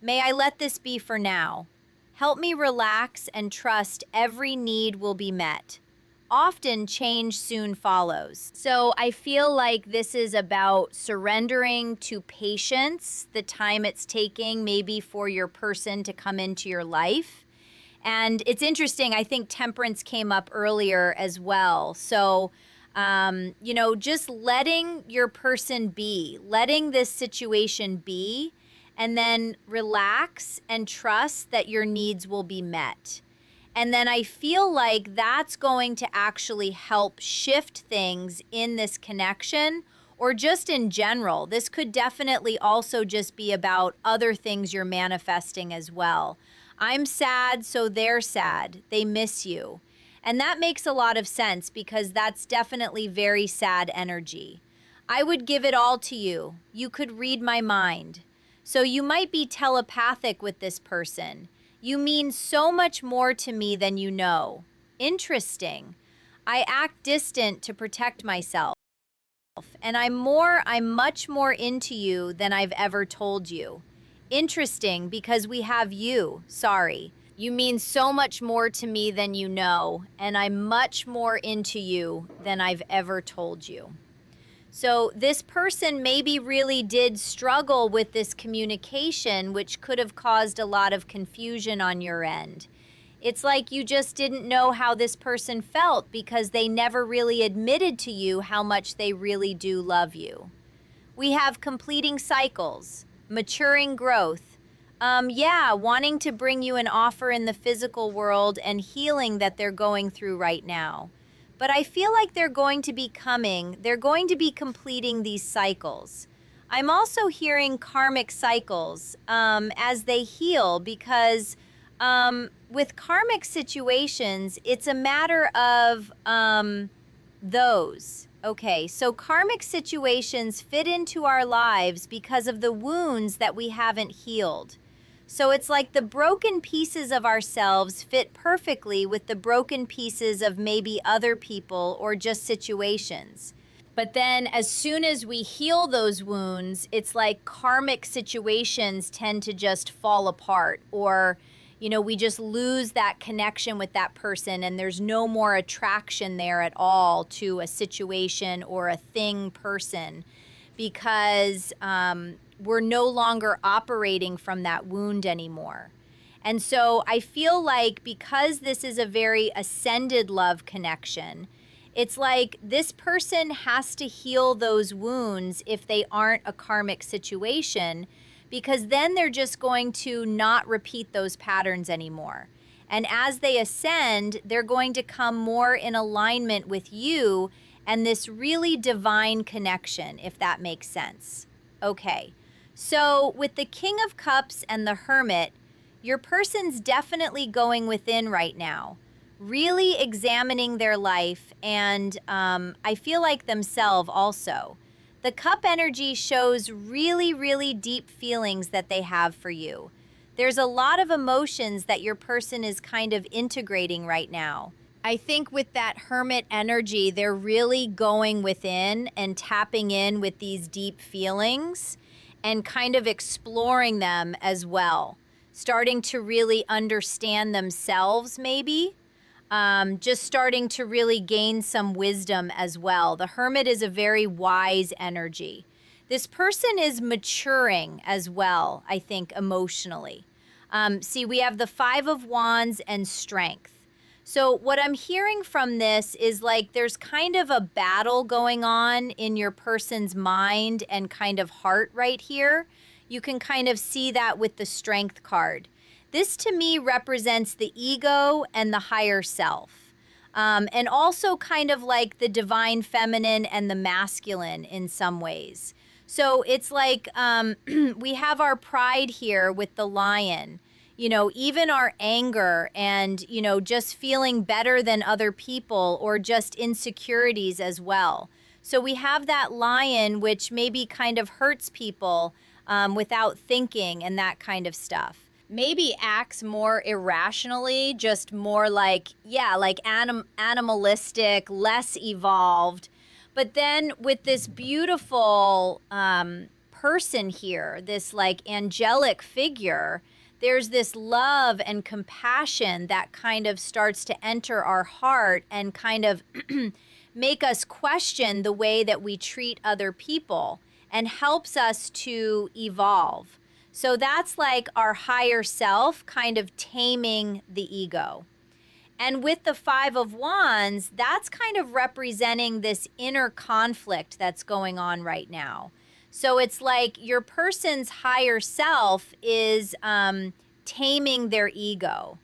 May I let this be for now. Help me relax and trust every need will be met. Often change soon follows. So I feel like this is about surrendering to patience, the time it's taking maybe for your person to come into your life. And it's interesting, I think temperance came up earlier as well. So, just letting your person be, letting this situation be, and then relax and trust that your needs will be met. And then I feel like that's going to actually help shift things in this connection, or just in general. This could definitely also just be about other things you're manifesting as well. I'm sad, so they're sad. They miss you. And that makes a lot of sense because that's definitely very sad energy. I would give it all to you. You could read my mind. So you might be telepathic with this person. You mean so much more to me than you know. Interesting. I act distant to protect myself. And I'm much more into you than I've ever told you. Interesting, because we have you. Sorry. You mean so much more to me than you know, and I'm much more into you than I've ever told you. So this person maybe really did struggle with this communication, which could have caused a lot of confusion on your end. It's like you just didn't know how this person felt because they never really admitted to you how much they really do love you. We have completing cycles, maturing growth. Wanting to bring you an offer in the physical world and healing that they're going through right now. But I feel like they're going to be completing these cycles. I'm also hearing karmic cycles as they heal because with karmic situations, it's a matter of those. Okay, so karmic situations fit into our lives because of the wounds that we haven't healed. So it's like the broken pieces of ourselves fit perfectly with the broken pieces of maybe other people or just situations. But then as soon as we heal those wounds, it's like karmic situations tend to just fall apart, or we just lose that connection with that person and there's no more attraction there at all to a situation or a thing person because we're no longer operating from that wound anymore. And so I feel like because this is a very ascended love connection, it's like this person has to heal those wounds if they aren't a karmic situation, because then they're just going to not repeat those patterns anymore. And as they ascend, they're going to come more in alignment with you and this really divine connection, if that makes sense. Okay, so with the King of Cups and the Hermit, your person's definitely going within right now, really examining their life and I feel like themselves also. The cup energy shows really, really deep feelings that they have for you. There's a lot of emotions that your person is kind of integrating right now. I think with that hermit energy, they're really going within and tapping in with these deep feelings and kind of exploring them as well. Starting to really understand themselves maybe. Just starting to really gain some wisdom as well. The Hermit is a very wise energy. This person is maturing as well, I think, emotionally. We have the Five of Wands and Strength. So what I'm hearing from this is like there's kind of a battle going on in your person's mind and kind of heart right here. You can kind of see that with the Strength card. This to me represents the ego and the higher self. And also kind of like the divine feminine and the masculine in some ways. So it's like we have our pride here with the lion, even our anger and, just feeling better than other people or just insecurities as well. So we have that lion, which maybe kind of hurts people without thinking and that kind of stuff. Maybe acts more irrationally, just more like, yeah, like animalistic, less evolved. But then with this beautiful person here, this like angelic figure, there's this love and compassion that kind of starts to enter our heart and kind of make us question the way that we treat other people and helps us to evolve. So that's like our higher self kind of taming the ego. And with the Five of Wands, that's kind of representing this inner conflict that's going on right now. So it's like your person's higher self is taming their ego.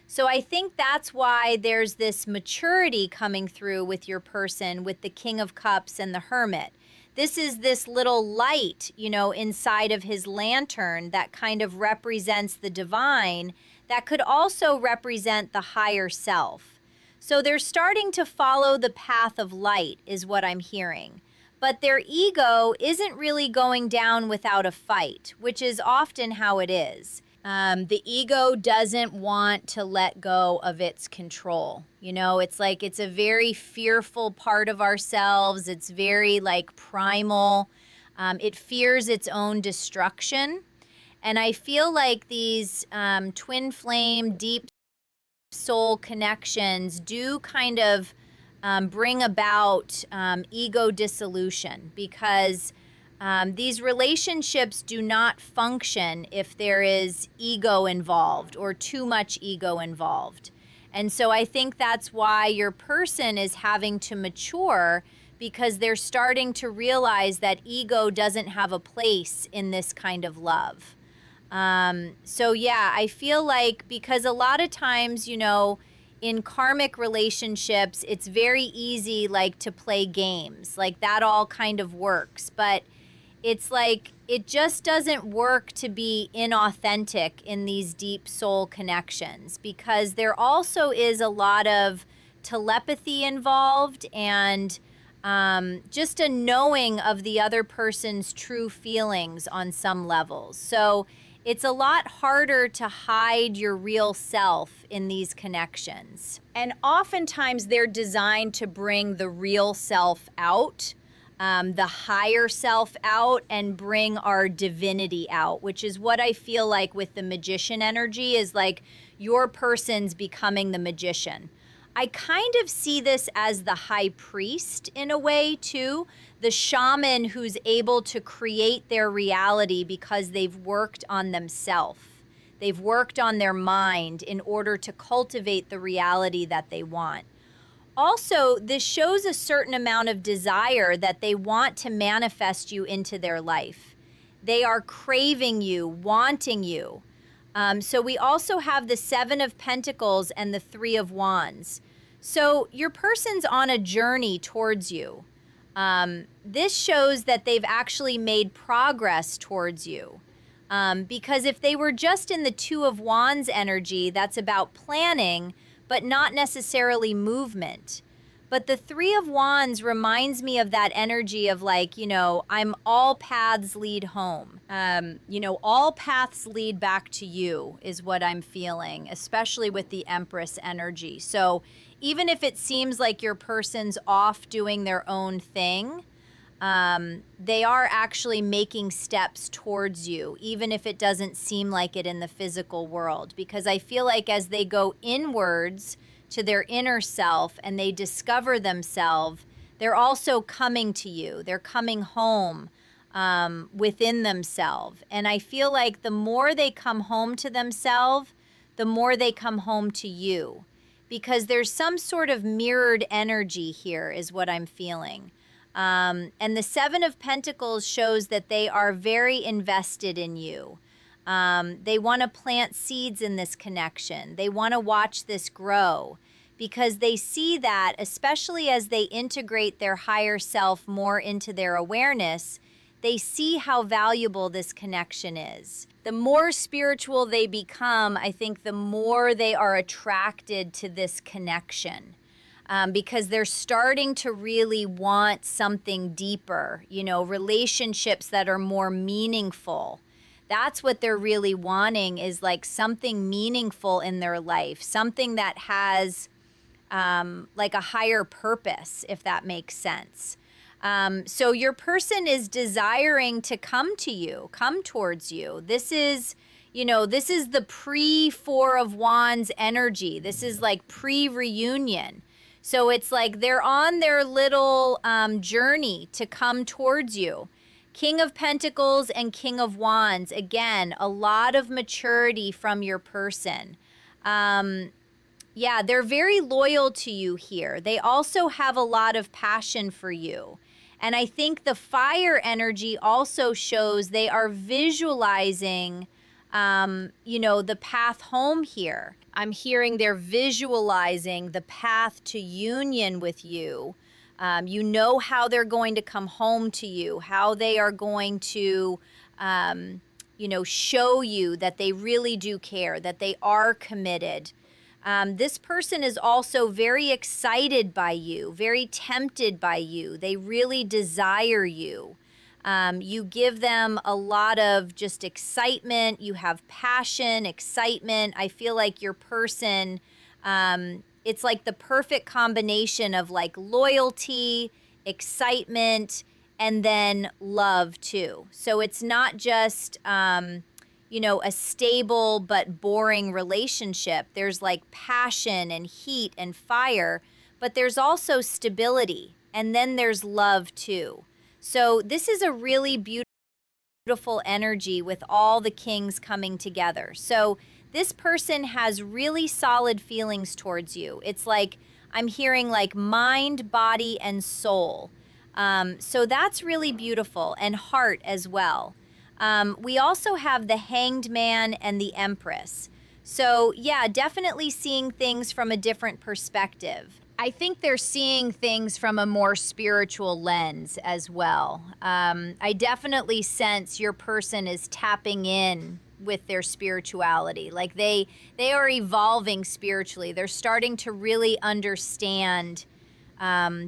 So I think that's why there's this maturity coming through with your person with the King of Cups and the Hermit. This is this little light, you know, inside of his lantern that kind of represents the divine, that could also represent the higher self. So they're starting to follow the path of light, is what I'm hearing. But their ego isn't really going down without a fight, which is often how it is. The ego doesn't want to let go of its control. You know, it's like it's a very fearful part of ourselves. It's very like primal. It fears its own destruction. And I feel like these twin flame, deep soul connections do kind of bring about ego dissolution, because these relationships do not function if there is ego involved or too much ego involved. And so I think that's why your person is having to mature, because they're starting to realize that ego doesn't have a place in this kind of love. So yeah, I feel like, because a lot of times, you know, in karmic relationships, it's very easy like to play games. Like that all kind of works, but it's like it just doesn't work to be inauthentic in these deep soul connections, because there also is a lot of telepathy involved and just a knowing of the other person's true feelings on some levels. So it's a lot harder to hide your real self in these connections. And oftentimes they're designed to bring the real self out, the higher self out, and bring our divinity out, which is what I feel like with the magician energy, is like your person's becoming the magician. I kind of see this as the high priest in a way too, the shaman who's able to create their reality because they've worked on themselves. They've worked on their mind in order to cultivate the reality that they want. Also, this shows a certain amount of desire that they want to manifest you into their life. They are craving you, wanting you. So we also have the Seven of Pentacles and the Three of Wands. So your person's on a journey towards you. This shows that they've actually made progress towards you. Because if they were just in the Two of Wands energy, that's about planning, but not necessarily movement. But the Three of Wands reminds me of that energy of like, you know, I'm all paths lead home. You know, all paths lead back to you is what I'm feeling, especially with the Empress energy. So even if it seems like your person's off doing their own thing, they are actually making steps towards you, even if it doesn't seem like it in the physical world. Because I feel like as they go inwards to their inner self and they discover themselves, they're also coming to you. They're coming home within themselves. And I feel like the more they come home to themselves, the more they come home to you. Because there's some sort of mirrored energy here is what I'm feeling. And the Seven of Pentacles shows that they are very invested in you. They want to plant seeds in this connection. They want to watch this grow, because they see that, especially as they integrate their higher self more into their awareness, they see how valuable this connection is. The more spiritual they become, I think the more they are attracted to this connection. because they're starting to really want something deeper, relationships that are more meaningful. That's what they're really wanting, is like something meaningful in their life, something that has like a higher purpose, if that makes sense. So your person is desiring to come towards you. This is the pre-Four of Wands energy. This is like pre-reunion. So it's like they're on their little journey to come towards you. King of Pentacles and King of Wands. Again, a lot of maturity from your person. Yeah, they're very loyal to you here. They also have a lot of passion for you. And I think the fire energy also shows they are visualizing, the path home here. I'm hearing they're visualizing the path to union with you. You know how they're going to come home to you, how they are going to, show you that they really do care, that they are committed. This person is also very excited by you, very tempted by you. They really desire you. You give them a lot of just excitement. You have passion, excitement. I feel like your person, it's like the perfect combination of like loyalty, excitement, and then love too. So it's not just, a stable but boring relationship. There's like passion and heat and fire, but there's also stability. And then there's love too. So this is a really beautiful energy with all the kings coming together. So this person has really solid feelings towards you. It's like I'm hearing like mind, body, and soul. So that's really beautiful, and heart as well. We also have the Hanged Man and the Empress. So yeah, definitely seeing things from a different perspective. I think they're seeing things from a more spiritual lens as well. I definitely sense your person is tapping in with their spirituality. Like they are evolving spiritually. They're starting to really understand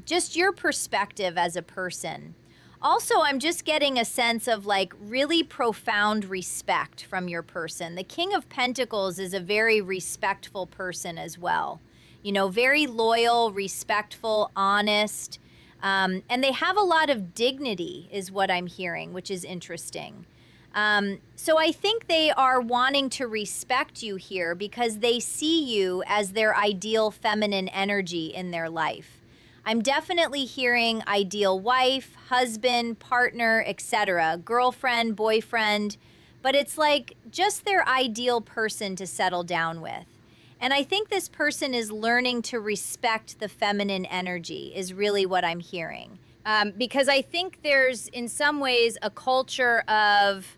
just your perspective as a person. Also, I'm just getting a sense of like really profound respect from your person. The King of Pentacles is a very respectful person as well. Very loyal, respectful, honest. And they have a lot of dignity is what I'm hearing, which is interesting. So I think they are wanting to respect you here because they see you as their ideal feminine energy in their life. I'm definitely hearing ideal wife, husband, partner, etc., girlfriend, boyfriend, but it's like just their ideal person to settle down with. And I think this person is learning to respect the feminine energy is really what I'm hearing. Because I think there's in some ways a culture of,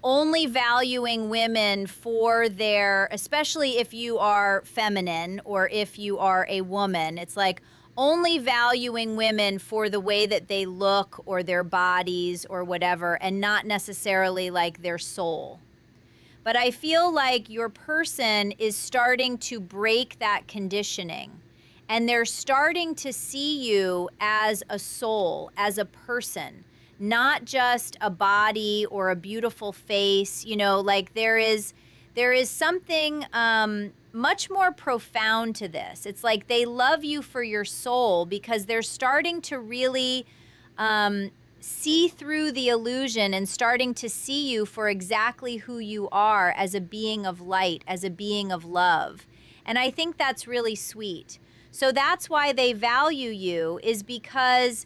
only valuing women for their, especially if you are feminine or if you are a woman, it's like only valuing women for the way that they look or their bodies or whatever, and not necessarily like their soul. But I feel like your person is starting to break that conditioning, and they're starting to see you as a soul, as a person, not just a body or a beautiful face. Like there is something much more profound to this. It's like they love you for your soul because they're starting to really see through the illusion and starting to see you for exactly who you are, as a being of light, as a being of love. And I think that's really sweet. So that's why they value you, is because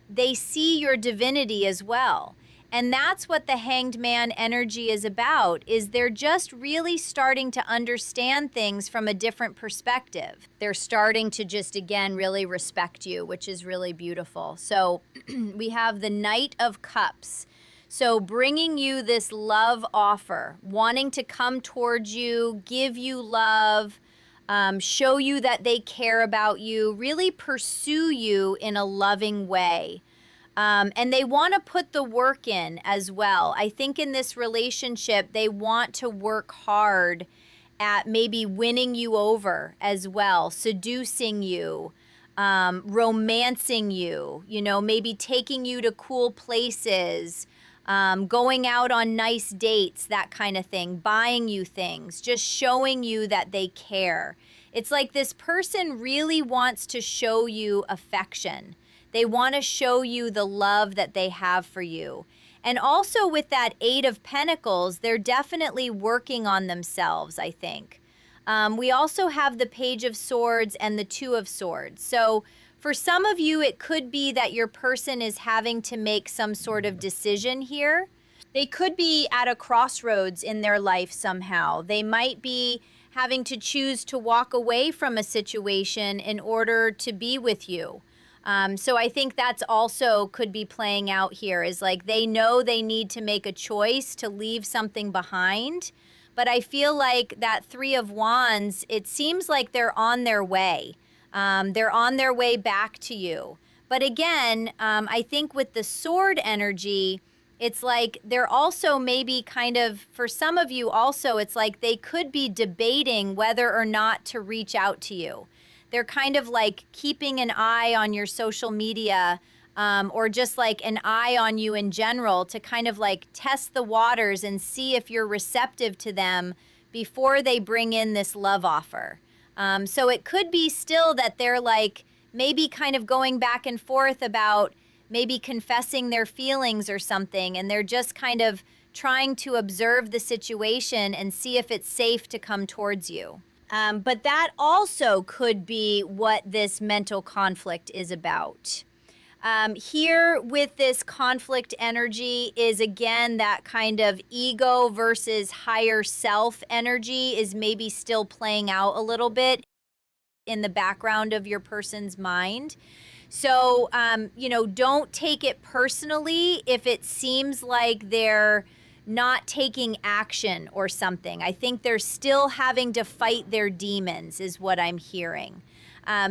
they see your divinity as well. And that's what the Hanged Man energy is about, is they're just really starting to understand things from a different perspective. They're starting to just, again, really respect you, which is really beautiful. So we have the Knight of Cups. So bringing you this love offer, wanting to come towards you, give you love, show you that they care about you, really pursue you in a loving way. And they want to put the work in as well. I think in this relationship, they want to work hard at maybe winning you over as well, seducing you, romancing you, maybe taking you to cool places, going out on nice dates, that kind of thing, buying you things, just showing you that they care. It's like this person really wants to show you affection. They want to show you the love that they have for you. And also with that Eight of Pentacles, they're definitely working on themselves, I think. We also have the Page of Swords and the Two of Swords. So for some of you, it could be that your person is having to make some sort of decision here. They could be at a crossroads in their life somehow. They might be having to choose to walk away from a situation in order to be with you. So I think that's also could be playing out here, is like they know they need to make a choice to leave something behind. But I feel like that Three of Wands, it seems like they're on their way. They're on their way back to you. But again, I think with the sword energy, it's like they're also maybe kind of, for some of you also, it's like they could be debating whether or not to reach out to you. They're kind of like keeping an eye on your social media, or just like an eye on you in general to kind of like test the waters and see if you're receptive to them before they bring in this love offer. So it could be still that they're like maybe kind of going back and forth about maybe confessing their feelings or something, and they're just kind of trying to observe the situation and see if it's safe to come towards you. But that also could be what this mental conflict is about. Here with this conflict energy is again that kind of ego versus higher self energy is maybe still playing out a little bit in the background of your person's mind. So, don't take it personally if it seems like they're not taking action or something. I think they're still having to fight their demons is what I'm hearing.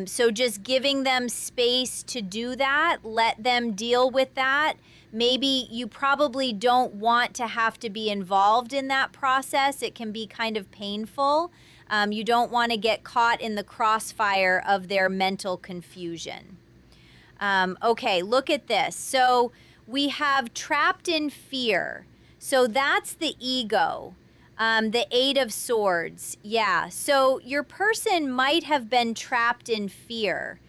So just giving them space to do that, let them deal with that. Maybe you probably don't want to have to be involved in that process. It can be kind of painful. You don't want to get caught in the crossfire of their mental confusion. Okay, look at this. So we have trapped in fear. So that's the ego. The Eight of Swords. Yeah. So your person might have been trapped in fear.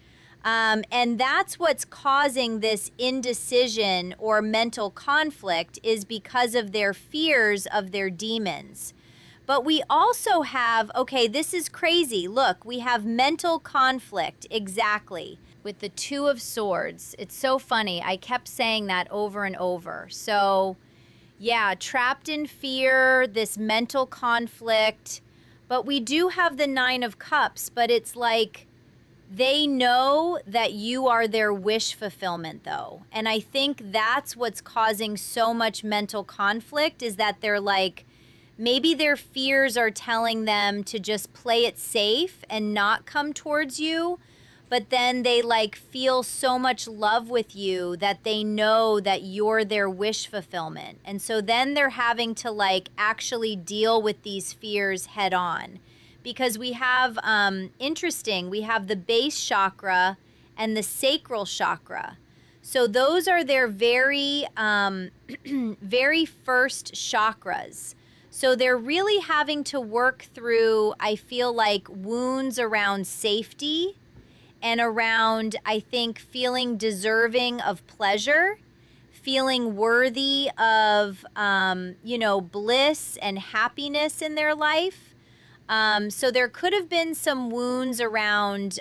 And that's what's causing this indecision or mental conflict, is because of their fears of their demons. But we also have, okay, this is crazy. Look, we have mental conflict, exactly, with the Two of Swords. It's so funny. I kept saying that over and over. So yeah, trapped in fear, this mental conflict. But we do have the Nine of Cups, but it's like they know that you are their wish fulfillment, though. And I think that's what's causing so much mental conflict, is that they're like, maybe their fears are telling them to just play it safe and not come towards you. But then they like feel so much love with you that they know that you're their wish fulfillment. And so then they're having to like actually deal with these fears head on. Because we have, we have the base chakra and the sacral chakra. So those are their very, very first chakras. So they're really having to work through, I feel like, wounds around safety and around, I think, feeling deserving of pleasure, feeling worthy of, bliss and happiness in their life. So there could have been some wounds around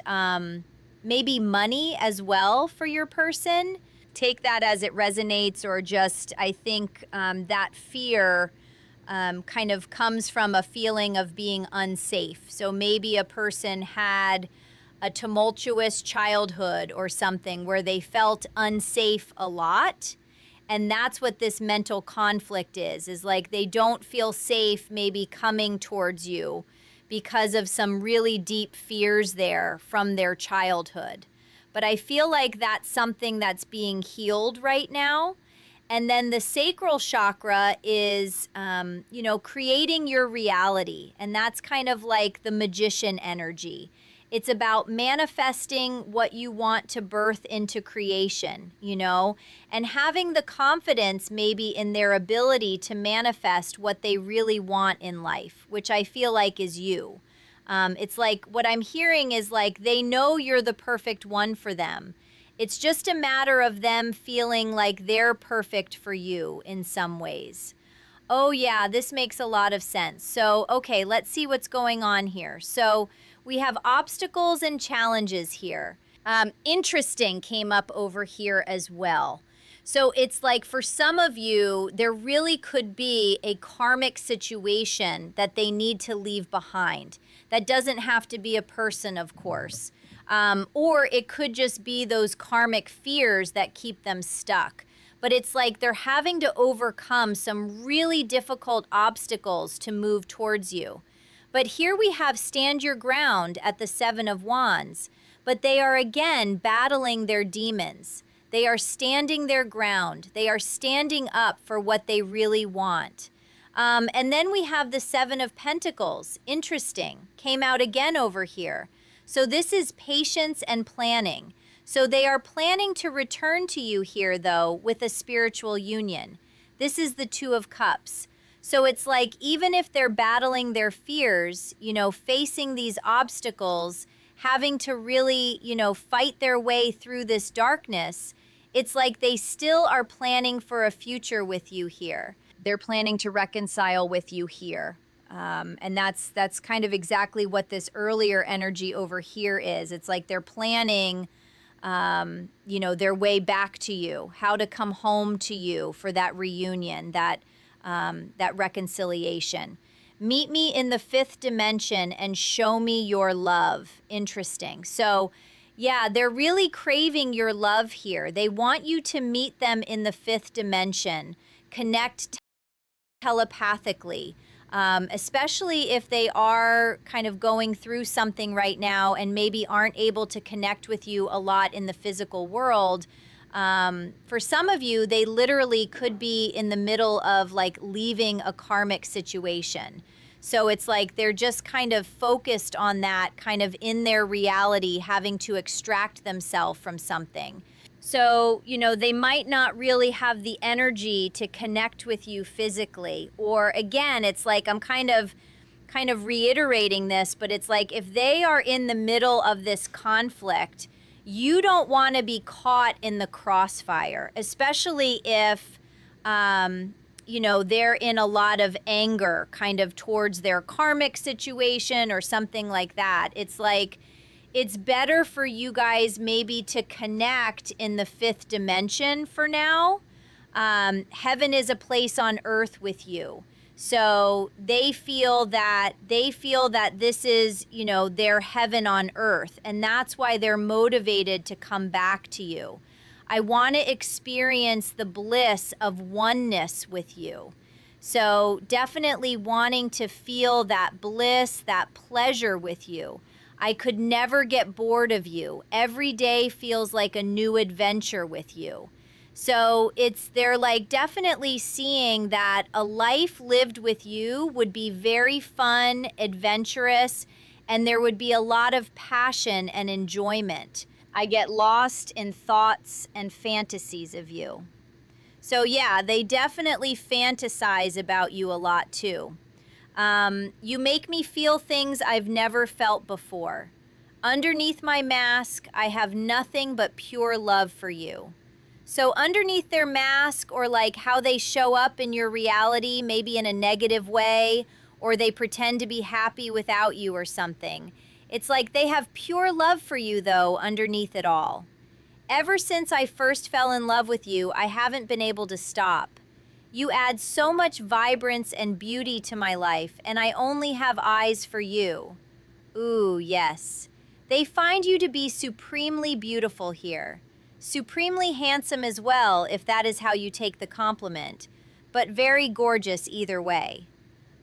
maybe money as well for your person. Take that as it resonates, or just, I think that fear kind of comes from a feeling of being unsafe. So maybe a person had a tumultuous childhood or something where they felt unsafe a lot. And that's what this mental conflict is like they don't feel safe maybe coming towards you because of some really deep fears there from their childhood. But I feel like that's something that's being healed right now. And then the sacral chakra is, creating your reality. And that's kind of like the magician energy. It's about manifesting what you want to birth into creation, and having the confidence maybe in their ability to manifest what they really want in life, which I feel like is you. It's like what I'm hearing is like they know you're the perfect one for them. It's just a matter of them feeling like they're perfect for you in some ways. Oh, yeah, this makes a lot of sense. So, okay, let's see what's going on here. So, we have obstacles and challenges here. Interesting came up over here as well. So, it's like for some of you, there really could be a karmic situation that they need to leave behind. That doesn't have to be a person, of course. Or it could just be those karmic fears that keep them stuck. But it's like they're having to overcome some really difficult obstacles to move towards you. But here we have stand your ground at the Seven of Wands. But they are again battling their demons. They are standing their ground. They are standing up for what they really want. And then we have the Seven of Pentacles. Interesting. Came out again over here. So this is patience and planning. So they are planning to return to you here, though, with a spiritual union. This is the Two of Cups. So it's like even if they're battling their fears, facing these obstacles, having to really, fight their way through this darkness, it's like they still are planning for a future with you here. They're planning to reconcile with you here. And that's kind of exactly what this earlier energy over here is. It's like they're planning, their way back to you, how to come home to you for that reunion, that reconciliation. Meet me in the fifth dimension and show me your love. Interesting. So, yeah, they're really craving your love here. They want you to meet them in the fifth dimension, connect telepathically. Especially if they are kind of going through something right now and maybe aren't able to connect with you a lot in the physical world. For some of you, they literally could be in the middle of like leaving a karmic situation. So it's like they're just kind of focused on that, kind of in their reality, having to extract themselves from something. So, they might not really have the energy to connect with you physically. Or again, it's like I'm kind of reiterating this, but it's like if they are in the middle of this conflict, you don't want to be caught in the crossfire, especially if, they're in a lot of anger kind of towards their karmic situation or something like that. It's like, it's better for you guys maybe to connect in the fifth dimension for now. Heaven is a place on earth with you. So they feel that this is, their heaven on earth. And that's why they're motivated to come back to you. I want to experience the bliss of oneness with you. So definitely wanting to feel that bliss, that pleasure with you. I could never get bored of you. Every day feels like a new adventure with you. So they're like definitely seeing that a life lived with you would be very fun, adventurous, and there would be a lot of passion and enjoyment. I get lost in thoughts and fantasies of you. So yeah, they definitely fantasize about you a lot too. You make me feel things I've never felt before. Underneath my mask, I have nothing but pure love for you. So underneath their mask, or like how they show up in your reality, maybe in a negative way, or they pretend to be happy without you or something. It's like they have pure love for you, though, underneath it all. Ever since I first fell in love with you, I haven't been able to stop. You add so much vibrance and beauty to my life, and I only have eyes for you. Ooh, yes. They find you to be supremely beautiful here. Supremely handsome as well, if that is how you take the compliment, but very gorgeous either way.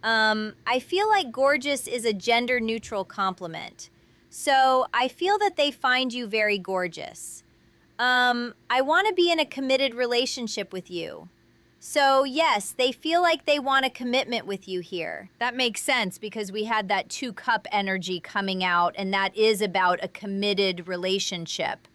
I feel like gorgeous is a gender-neutral compliment. So I feel that they find you very gorgeous. I want to be in a committed relationship with you. So yes, they feel like they want a commitment with you here. That makes sense because we had that 2-cup energy coming out, and that is about a committed relationship.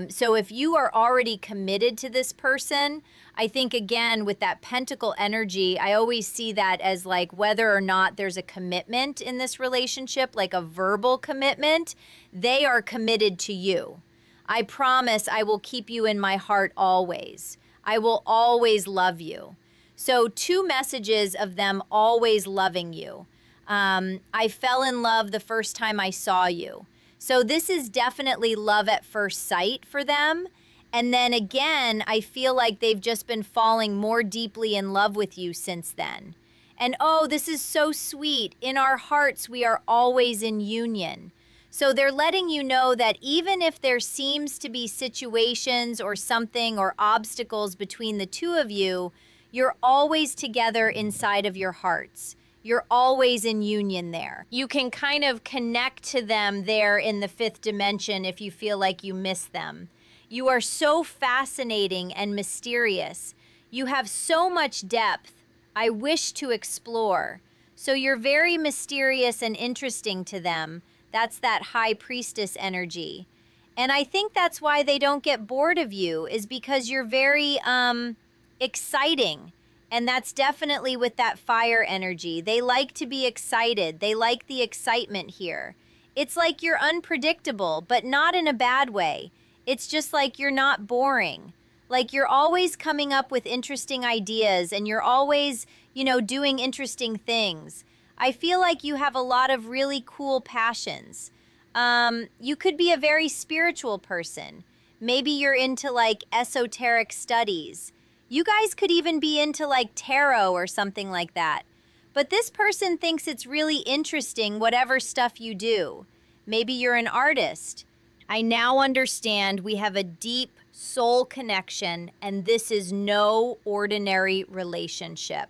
So if you are already committed to this person, I think again with that pentacle energy, I always see that as like whether or not there's a commitment in this relationship, like a verbal commitment, they are committed to you. I promise I will keep you in my heart always. I will always love you. So 2 messages of them always loving you. I fell in love the first time I saw you. So this is definitely love at first sight for them. And then again, I feel like they've just been falling more deeply in love with you since then. And oh, this is so sweet. In our hearts, we are always in union. So they're letting you know that even if there seems to be situations or something or obstacles between the 2 of you, you're always together inside of your hearts. You're always in union there. You can kind of connect to them there in the 5th dimension if you feel like you miss them. You are so fascinating and mysterious. You have so much depth. I wish to explore. So you're very mysterious and interesting to them. That's that high priestess energy. And I think that's why they don't get bored of you, is because you're very exciting. And that's definitely with that fire energy. They like to be excited. They like the excitement here. It's like you're unpredictable, but not in a bad way. It's just like you're not boring. Like you're always coming up with interesting ideas and you're always, doing interesting things. I feel like you have a lot of really cool passions. You could be a very spiritual person. Maybe you're into like esoteric studies. You guys could even be into like tarot or something like that. But this person thinks it's really interesting, whatever stuff you do. Maybe you're an artist. I now understand we have a deep soul connection, and this is no ordinary relationship.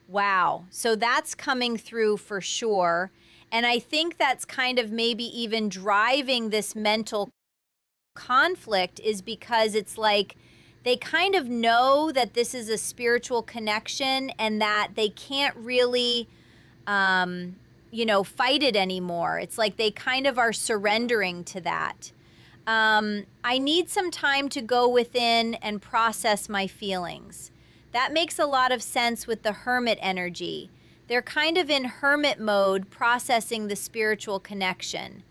Wow. So that's coming through for sure. And I think that's kind of maybe even driving this mental conflict, is because it's like they kind of know that this is a spiritual connection and that they can't really, fight it anymore. It's like they kind of are surrendering to that. I need some time to go within and process my feelings. That makes a lot of sense with the hermit energy. They're kind of in hermit mode, processing the spiritual connection.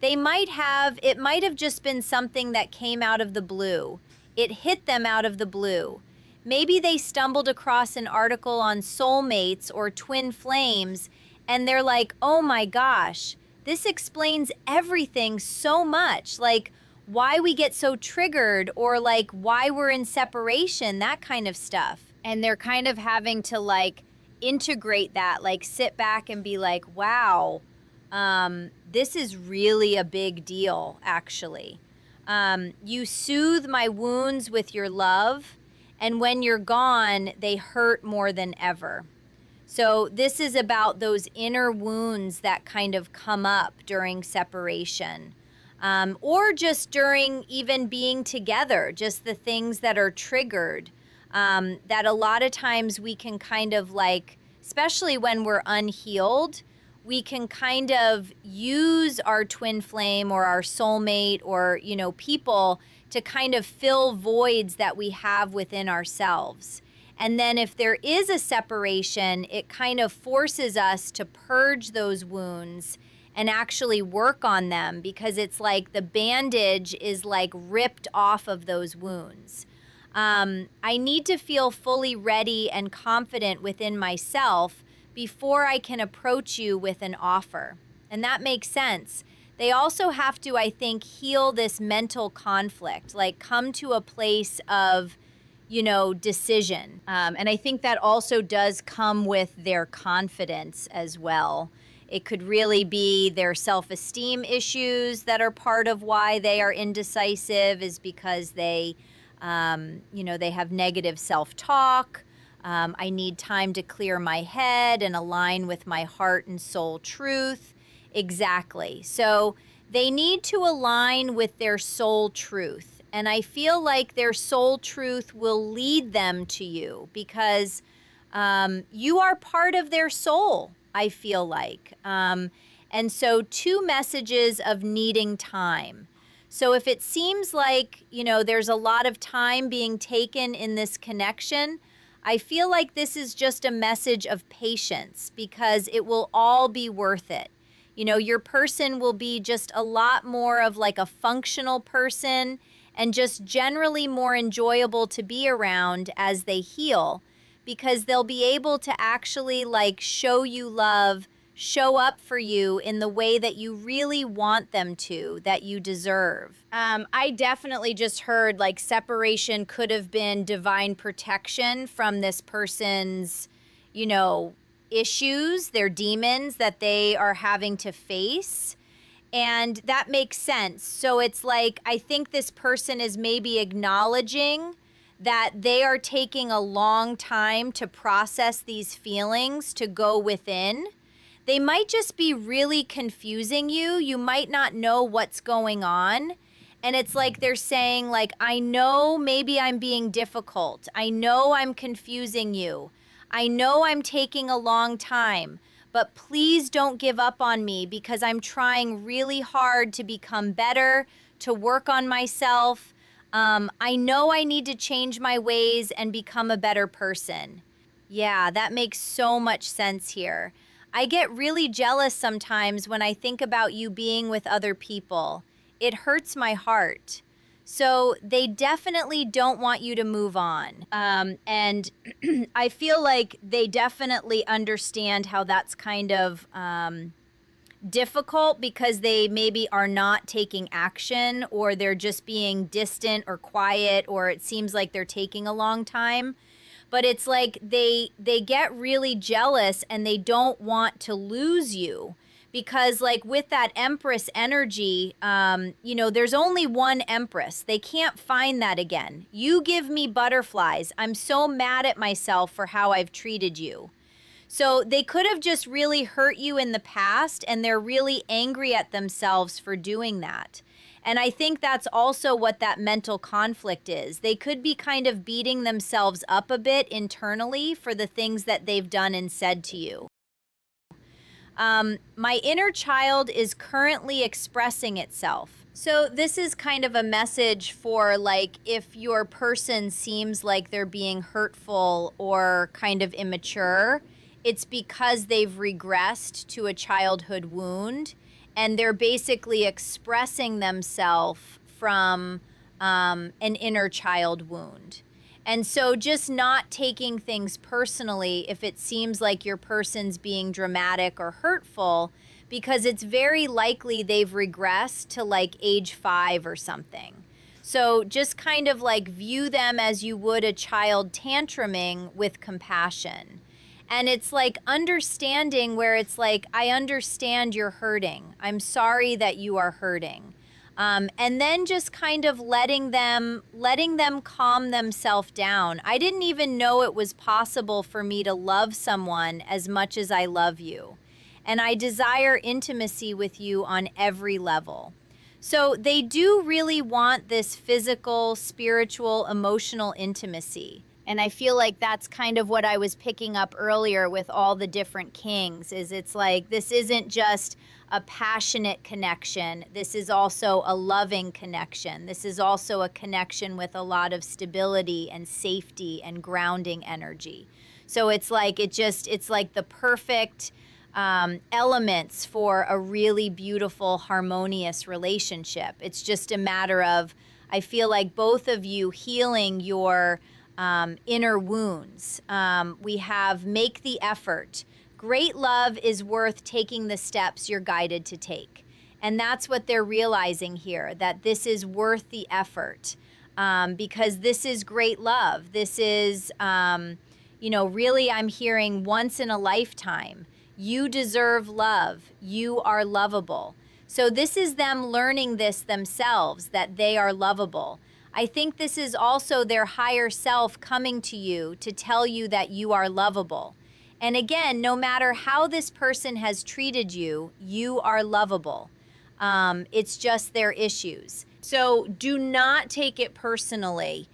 It might have just been something that came out of the blue. It hit them out of the blue. Maybe they stumbled across an article on soulmates or twin flames, and they're like, oh my gosh, this explains everything so much. Like why we get so triggered, or like why we're in separation, that kind of stuff. And they're kind of having to like integrate that, like sit back and be like, wow, this is really a big deal, actually. You soothe my wounds with your love, and when you're gone, they hurt more than ever. So this is about those inner wounds that kind of come up during separation, or just during even being together, just the things that are triggered, that a lot of times we can kind of like, especially when we're unhealed, we can kind of use our twin flame or our soulmate or, people to kind of fill voids that we have within ourselves. And then if there is a separation, it kind of forces us to purge those wounds and actually work on them, because it's like the bandage is like ripped off of those wounds. I need to feel fully ready and confident within myself before I can approach you with an offer. And that makes sense. They also have to, I think, heal this mental conflict, like come to a place of, decision. And I think that also does come with their confidence as well. It could really be their self-esteem issues that are part of why they are indecisive, is because they, they have negative self-talk. I need time to clear my head and align with my heart and soul truth. Exactly. So they need to align with their soul truth. And I feel like their soul truth will lead them to you because you are part of their soul, I feel like. And so 2 messages of needing time. So if it seems like, there's a lot of time being taken in this connection, I feel like this is just a message of patience because it will all be worth it. Your person will be just a lot more of like a functional person and just generally more enjoyable to be around as they heal because they'll be able to actually like show you love, show up for you in the way that you really want them to, that you deserve. I definitely just heard like separation could have been divine protection from this person's, issues, their demons that they are having to face. And that makes sense. So it's like, I think this person is maybe acknowledging that they are taking a long time to process these feelings, to go within. They might just be really confusing you. You might not know what's going on. And it's like they're saying, like, I know maybe I'm being difficult. I know I'm confusing you. I know I'm taking a long time. But please don't give up on me because I'm trying really hard to become better, to work on myself. I know I need to change my ways and become a better person. Yeah, that makes so much sense here. I get really jealous sometimes when I think about you being with other people. It hurts my heart. So they definitely don't want you to move on. And I feel like they definitely understand how that's kind of difficult because they maybe are not taking action or they're just being distant or quiet or it seems like they're taking a long time. But it's like they get really jealous and they don't want to lose you. Because like with that Empress energy, there's only one Empress. They can't find that again. You give me butterflies. I'm so mad at myself for how I've treated you. So they could have just really hurt you in the past and they're really angry at themselves for doing that. And I think that's also what that mental conflict is. They could be kind of beating themselves up a bit internally for the things that they've done and said to you. My inner child is currently expressing itself. So this is kind of a message for like if your person seems like they're being hurtful or kind of immature, it's because they've regressed to a childhood wound and they're basically expressing themselves from an inner child wound. And so just not taking things personally if it seems like your person's being dramatic or hurtful, because it's very likely they've regressed to like age 5 or something. So just kind of like view them as you would a child tantruming with compassion. And it's like understanding where it's like, I understand you're hurting. I'm sorry that you are hurting. And then just kind of letting them calm themselves down. I didn't even know it was possible for me to love someone as much as I love you. And I desire intimacy with you on every level. So they do really want this physical, spiritual, emotional intimacy. And I feel like that's kind of what I was picking up earlier with all the different kings, is it's like this isn't just a passionate connection. This is also a loving connection. This is also a connection with a lot of stability and safety and grounding energy. So it's like it's like the perfect elements for a really beautiful, harmonious relationship. It's just a matter of, I feel like both of you healing your inner wounds. We have make the effort. Great love is worth taking the steps you're guided to take. And that's what they're realizing here, that this is worth the effort because this is great love. This is, really I'm hearing once in a lifetime. You deserve love. You are lovable. So this is them learning this themselves, that they are lovable. I think this is also their higher self coming to you to tell you that you are lovable. And again, no matter how this person has treated you, you are lovable. It's just their issues. So do not take it personally.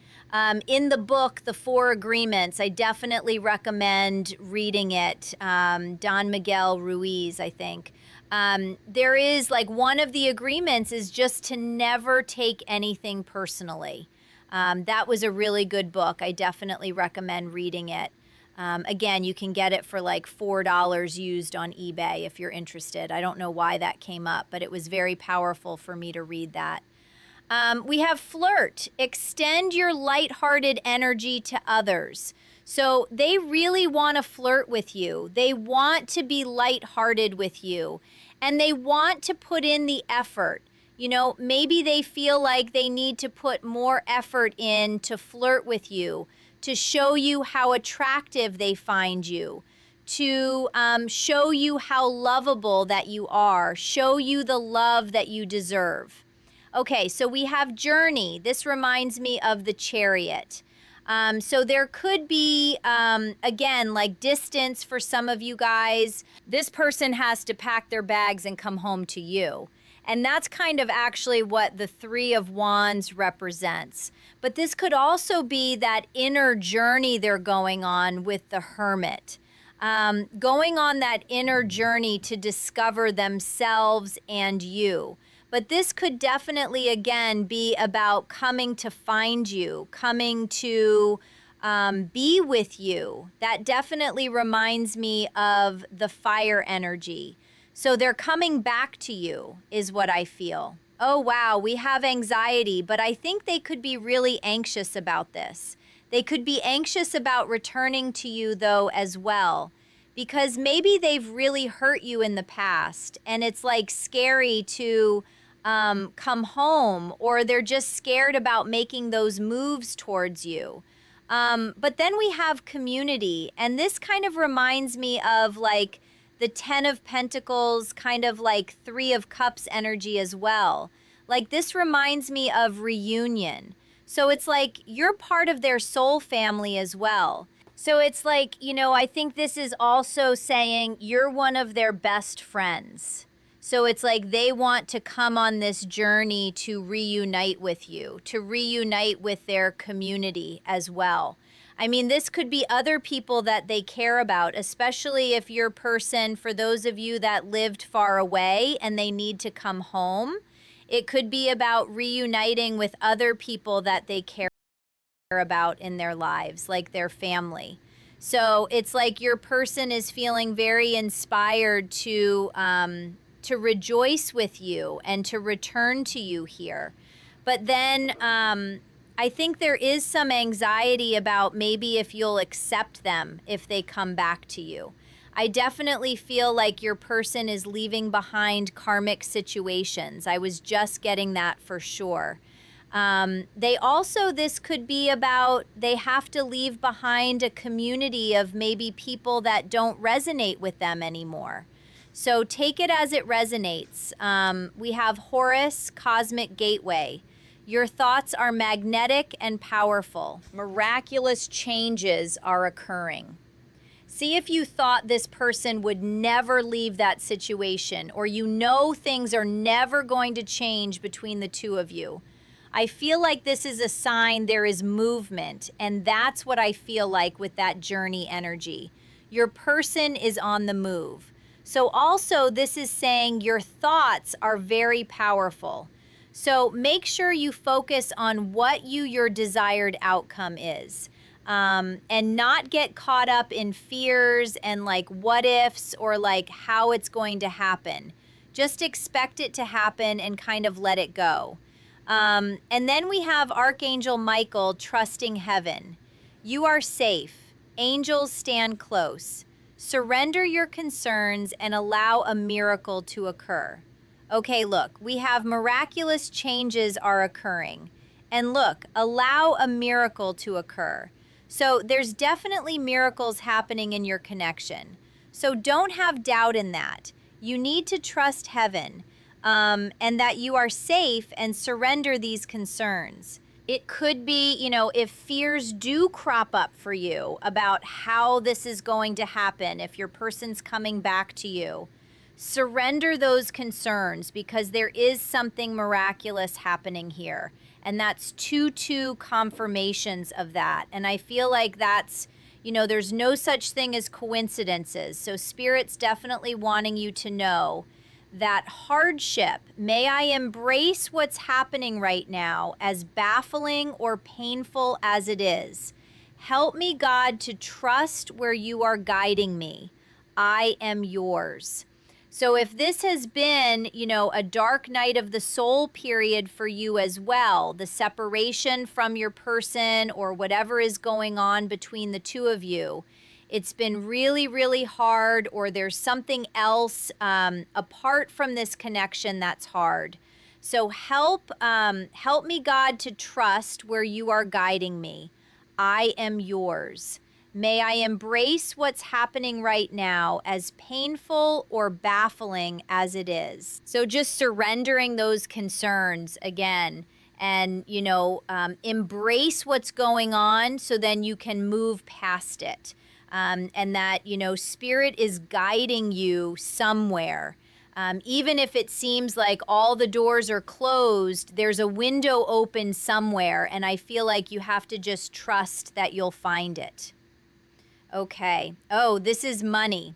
In the book, The Four Agreements, I definitely recommend reading it. Don Miguel Ruiz, I think. There is like one of the agreements is just to never take anything personally. That was a really good book. I definitely recommend reading it. Again, you can get it for like $4 used on eBay if you're interested. I don't know why that came up, but it was very powerful for me to read that. We have flirt. Extend your lighthearted energy to others. So they really want to flirt with you. They want to be lighthearted with you, and they want to put in the effort. You know, maybe they feel like they need to put more effort in to flirt with you, to show you how attractive they find you, to show you how lovable that you are, show you the love that you deserve. Okay, so we have journey. This reminds me of the Chariot. So there could be, again, like distance for some of you guys. This person has to pack their bags and come home to you. And that's kind of actually what the Three of Wands represents. But this could also be that inner journey they're going on with the Hermit. Going on that inner journey to discover themselves and you. But this could definitely, again, be about coming to find you, coming to be with you. That definitely reminds me of the fire energy. So they're coming back to you is what I feel. Oh, wow, we have anxiety, but I think they could be really anxious about this. They could be anxious about returning to you, though, as well, because maybe they've really hurt you in the past, and it's like scary to come home, or they're just scared about making those moves towards you. But then we have community, and this kind of reminds me of like the 10 of Pentacles, kind of like 3 of Cups energy as well. Like this reminds me of reunion. So it's like you're part of their soul family as well. So it's like, you know, I think this is also saying you're one of their best friends. So it's like they want to come on this journey to reunite with you, to reunite with their community as well. I mean, this could be other people that they care about, especially if your person, for those of you that lived far away and they need to come home, it could be about reuniting with other people that they care about in their lives, like their family. So it's like your person is feeling very inspired to rejoice with you and to return to you here. But then I think there is some anxiety about maybe if you'll accept them if they come back to you. I definitely feel like your person is leaving behind karmic situations. I was just getting that for sure. They also, this could be about they have to leave behind a community of maybe people that don't resonate with them anymore. So take it as it resonates. We have Horus, Cosmic Gateway. Your thoughts are magnetic and powerful. Miraculous changes are occurring. See if you thought this person would never leave that situation, or you know things are never going to change between the two of you. I feel like this is a sign there is movement, and that's what I feel like with that journey energy. Your person is on the move. So also this is saying your thoughts are very powerful. So make sure you focus on what your desired outcome is, and not get caught up in fears and like what ifs or like how it's going to happen. Just expect it to happen and kind of let it go. And then we have Archangel Michael trusting heaven. You are safe. Angels stand close. Surrender your concerns and allow a miracle to occur. Okay, look, we have miraculous changes are occurring. And look, allow a miracle to occur. So there's definitely miracles happening in your connection. So don't have doubt in that. You need to trust heaven, and that you are safe and surrender these concerns. It could be, you know, if fears do crop up for you about how this is going to happen, if your person's coming back to you, surrender those concerns because there is something miraculous happening here. And that's 2 confirmations of that. And I feel like that's, there's no such thing as coincidences. So Spirit's definitely wanting you to know that hardship, may I embrace what's happening right now, as baffling or painful as it is. Help me, God, to trust where you are guiding me. I am yours. So if this has been, a dark night of the soul period for you as well, the separation from your person or whatever is going on between the two of you, it's been really, really hard, or there's something else apart from this connection that's hard. So help me, God, to trust where you are guiding me. I am yours. May I embrace what's happening right now, as painful or baffling as it is. So just surrendering those concerns again, and, embrace what's going on so then you can move past it. And that, Spirit is guiding you somewhere. Even if it seems like all the doors are closed, there's a window open somewhere, and I feel like you have to just trust that you'll find it. Okay. Oh, this is money.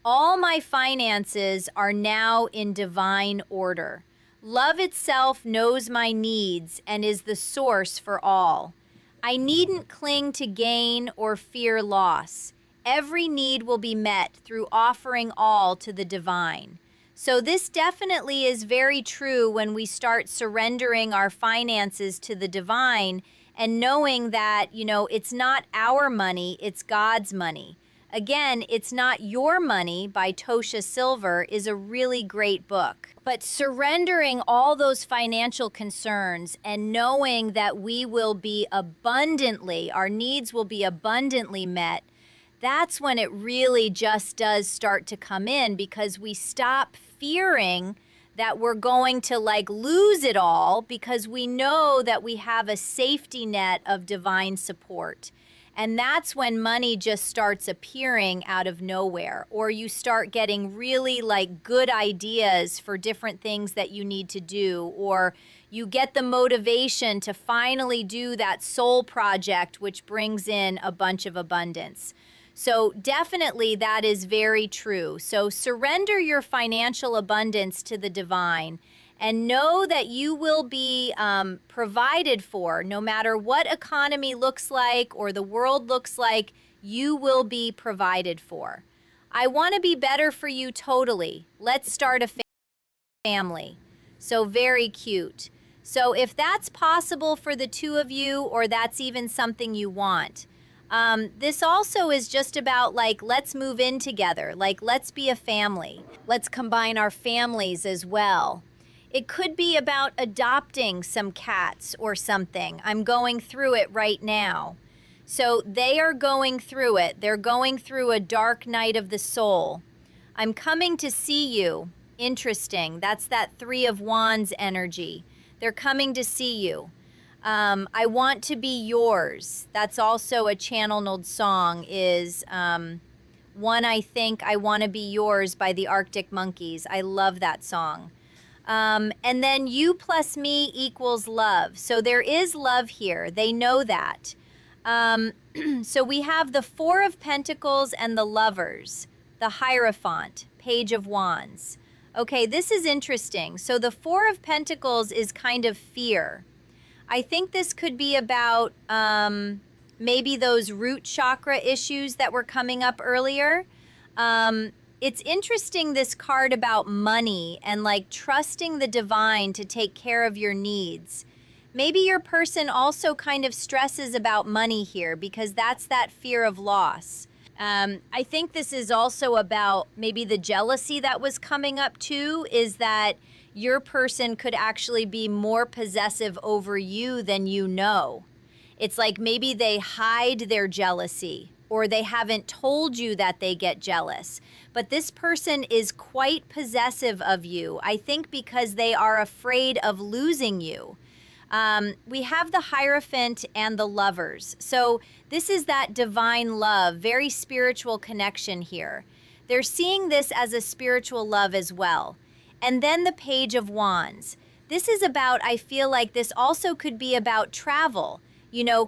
All my finances are now in divine order. Love itself knows my needs and is the source for all. I needn't cling to gain or fear loss. Every need will be met through offering all to the divine. So this definitely is very true when we start surrendering our finances to the divine and knowing that, it's not our money, it's God's money. Again, It's Not Your Money by Tosha Silver is a really great book. But surrendering all those financial concerns and knowing that we will be our needs will be abundantly met, that's when it really just does start to come in, because we stop fearing that we're going to lose it all, because we know that we have a safety net of divine support. And that's when money just starts appearing out of nowhere, or you start getting really good ideas for different things that you need to do, or you get the motivation to finally do that soul project, which brings in a bunch of abundance. So definitely that is very true. So surrender your financial abundance to the divine and know that you will be provided for. No matter what economy looks like or the world looks like, you will be provided for. I want to be better for you totally. Let's start a family. So very cute. So if that's possible for the two of you, or that's even something you want, this also is just about let's move in together. Let's be a family. Let's combine our families as well. It could be about adopting some cats or something. I'm going through it right now. So they are going through it. They're going through a dark night of the soul. I'm coming to see you. Interesting. That's that 3 of Wands energy. They're coming to see you. I want to be yours. That's also a channeled song, is one, I think, I Want to Be Yours by the Arctic Monkeys. I love that song. And then you plus me equals love. So there is love here. They know that. So we have the 4 of Pentacles and the Lovers, the Hierophant, Page of Wands. Okay, this is interesting. So the 4 of Pentacles is kind of fear. I think this could be about maybe those root chakra issues that were coming up earlier. It's interesting, this card about money and trusting the divine to take care of your needs. Maybe your person also kind of stresses about money here because that's that fear of loss. I think this is also about maybe the jealousy that was coming up too, is that your person could actually be more possessive over you than you know. It's maybe they hide their jealousy, or they haven't told you that they get jealous. But this person is quite possessive of you, I think because they are afraid of losing you. We have the Hierophant and the Lovers. So this is that divine love, very spiritual connection here. They're seeing this as a spiritual love as well. And then the Page of Wands. This is about, I feel like this also could be about travel,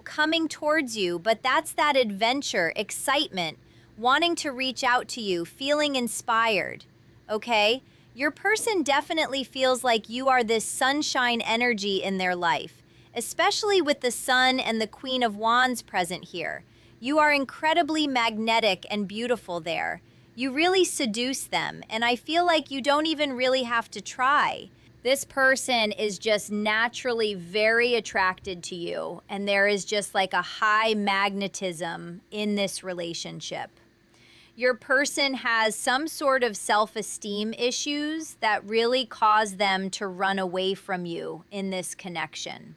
coming towards you, but that's that adventure, excitement, wanting to reach out to you, feeling inspired, okay? Your person definitely feels like you are this sunshine energy in their life, especially with the Sun and the Queen of Wands present here. You are incredibly magnetic and beautiful there. You really seduce them, and I feel like you don't even really have to try. This person is just naturally very attracted to you, and there is just like a high magnetism in this relationship. Your person has some sort of self-esteem issues that really cause them to run away from you in this connection.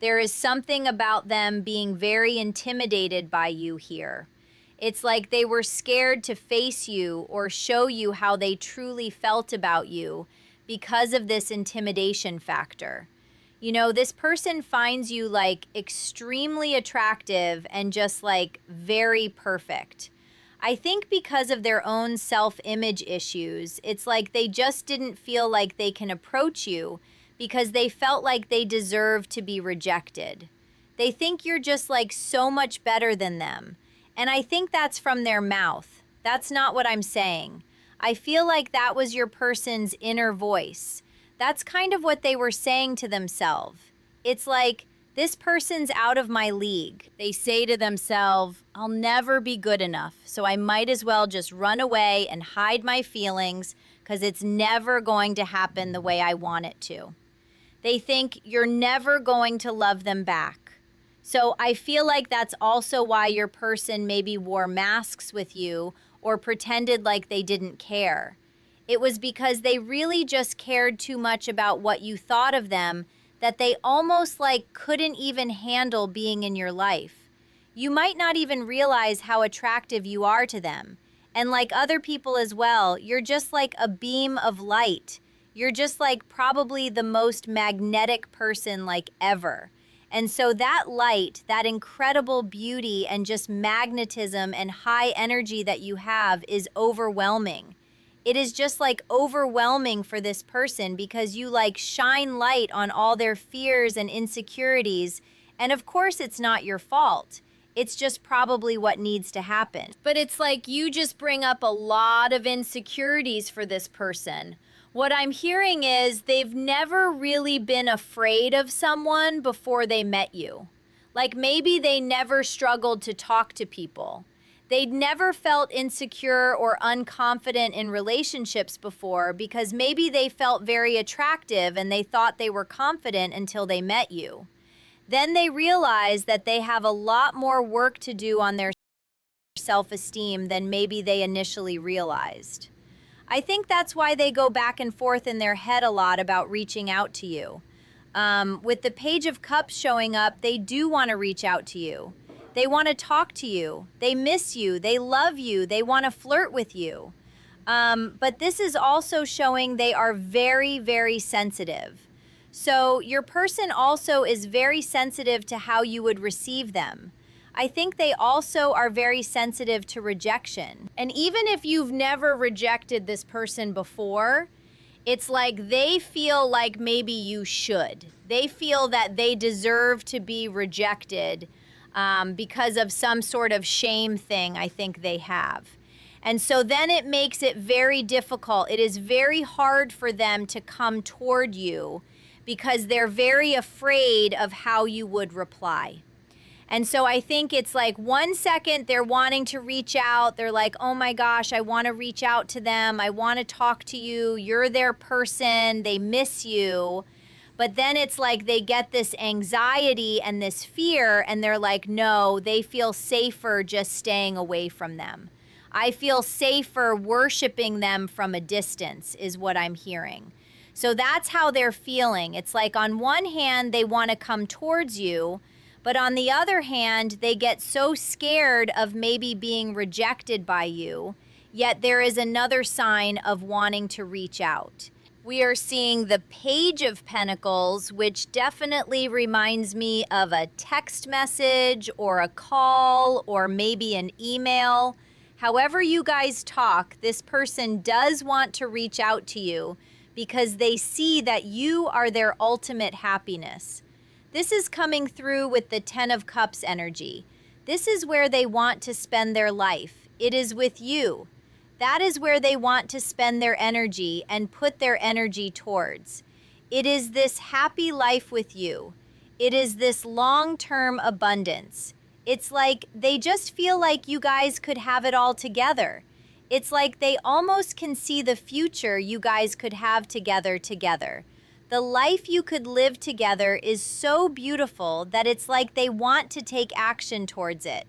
There is something about them being very intimidated by you here. It's like they were scared to face you or show you how they truly felt about you because of this intimidation factor. This person finds you like extremely attractive and just like very perfect. I think because of their own self-image issues, it's like they just didn't feel like they can approach you because they felt like they deserved to be rejected. They think you're just like so much better than them. And I think that's from their mouth. That's not what I'm saying. I feel like that was your person's inner voice. That's kind of what they were saying to themselves. It's like, this person's out of my league. They say to themselves, I'll never be good enough, so I might as well just run away and hide my feelings because it's never going to happen the way I want it to. They think you're never going to love them back. So I feel like that's also why your person maybe wore masks with you or pretended like they didn't care. It was because they really just cared too much about what you thought of them that they almost like couldn't even handle being in your life. You might not even realize how attractive you are to them. And like other people as well, you're just like a beam of light. You're just like probably the most magnetic person like ever. And so that light, that incredible beauty and just magnetism and high energy that you have is overwhelming. It is just like overwhelming for this person because you like shine light on all their fears and insecurities. And of course, it's not your fault. It's just probably what needs to happen. But it's like you just bring up a lot of insecurities for this person. What I'm hearing is they've never really been afraid of someone before they met you. Like maybe they never struggled to talk to people. They'd never felt insecure or unconfident in relationships before because maybe they felt very attractive and they thought they were confident until they met you. Then they realized that they have a lot more work to do on their self-esteem than maybe they initially realized. I think that's why they go back and forth in their head a lot about reaching out to you. With the Page of Cups showing up, they do want to reach out to you. They want to talk to you. They miss you. They love you. They want to flirt with you. But this is also showing they are very, very sensitive. So your person also is very sensitive to how you would receive them. I think they also are very sensitive to rejection. And even if you've never rejected this person before, it's like they feel like maybe you should. They feel that they deserve to be rejected because of some sort of shame thing I think they have. And so then it makes it very difficult. It is very hard for them to come toward you because they're very afraid of how you would reply. And so I think it's like 1 second they're wanting to reach out. They're like, oh my gosh, I want to reach out to them. I want to talk to you. You're their person. They miss you. But then it's like they get this anxiety and this fear and they're like, no, they feel safer just staying away from them. I feel safer worshiping them from a distance is what I'm hearing. So that's how they're feeling. It's like on one hand, they want to come towards you. But on the other hand, they get so scared of maybe being rejected by you, yet there is another sign of wanting to reach out. We are seeing the Page of Pentacles, which definitely reminds me of a text message or a call or maybe an email. However you guys talk, this person does want to reach out to you because they see that you are their ultimate happiness. This is coming through with the Ten of Cups energy. This is where they want to spend their life. It is with you. That is where they want to spend their energy and put their energy towards. It is this happy life with you. It is this long-term abundance. It's like they just feel like you guys could have it all together. It's like they almost can see the future you guys could have together. The life you could live together is so beautiful that it's like they want to take action towards it.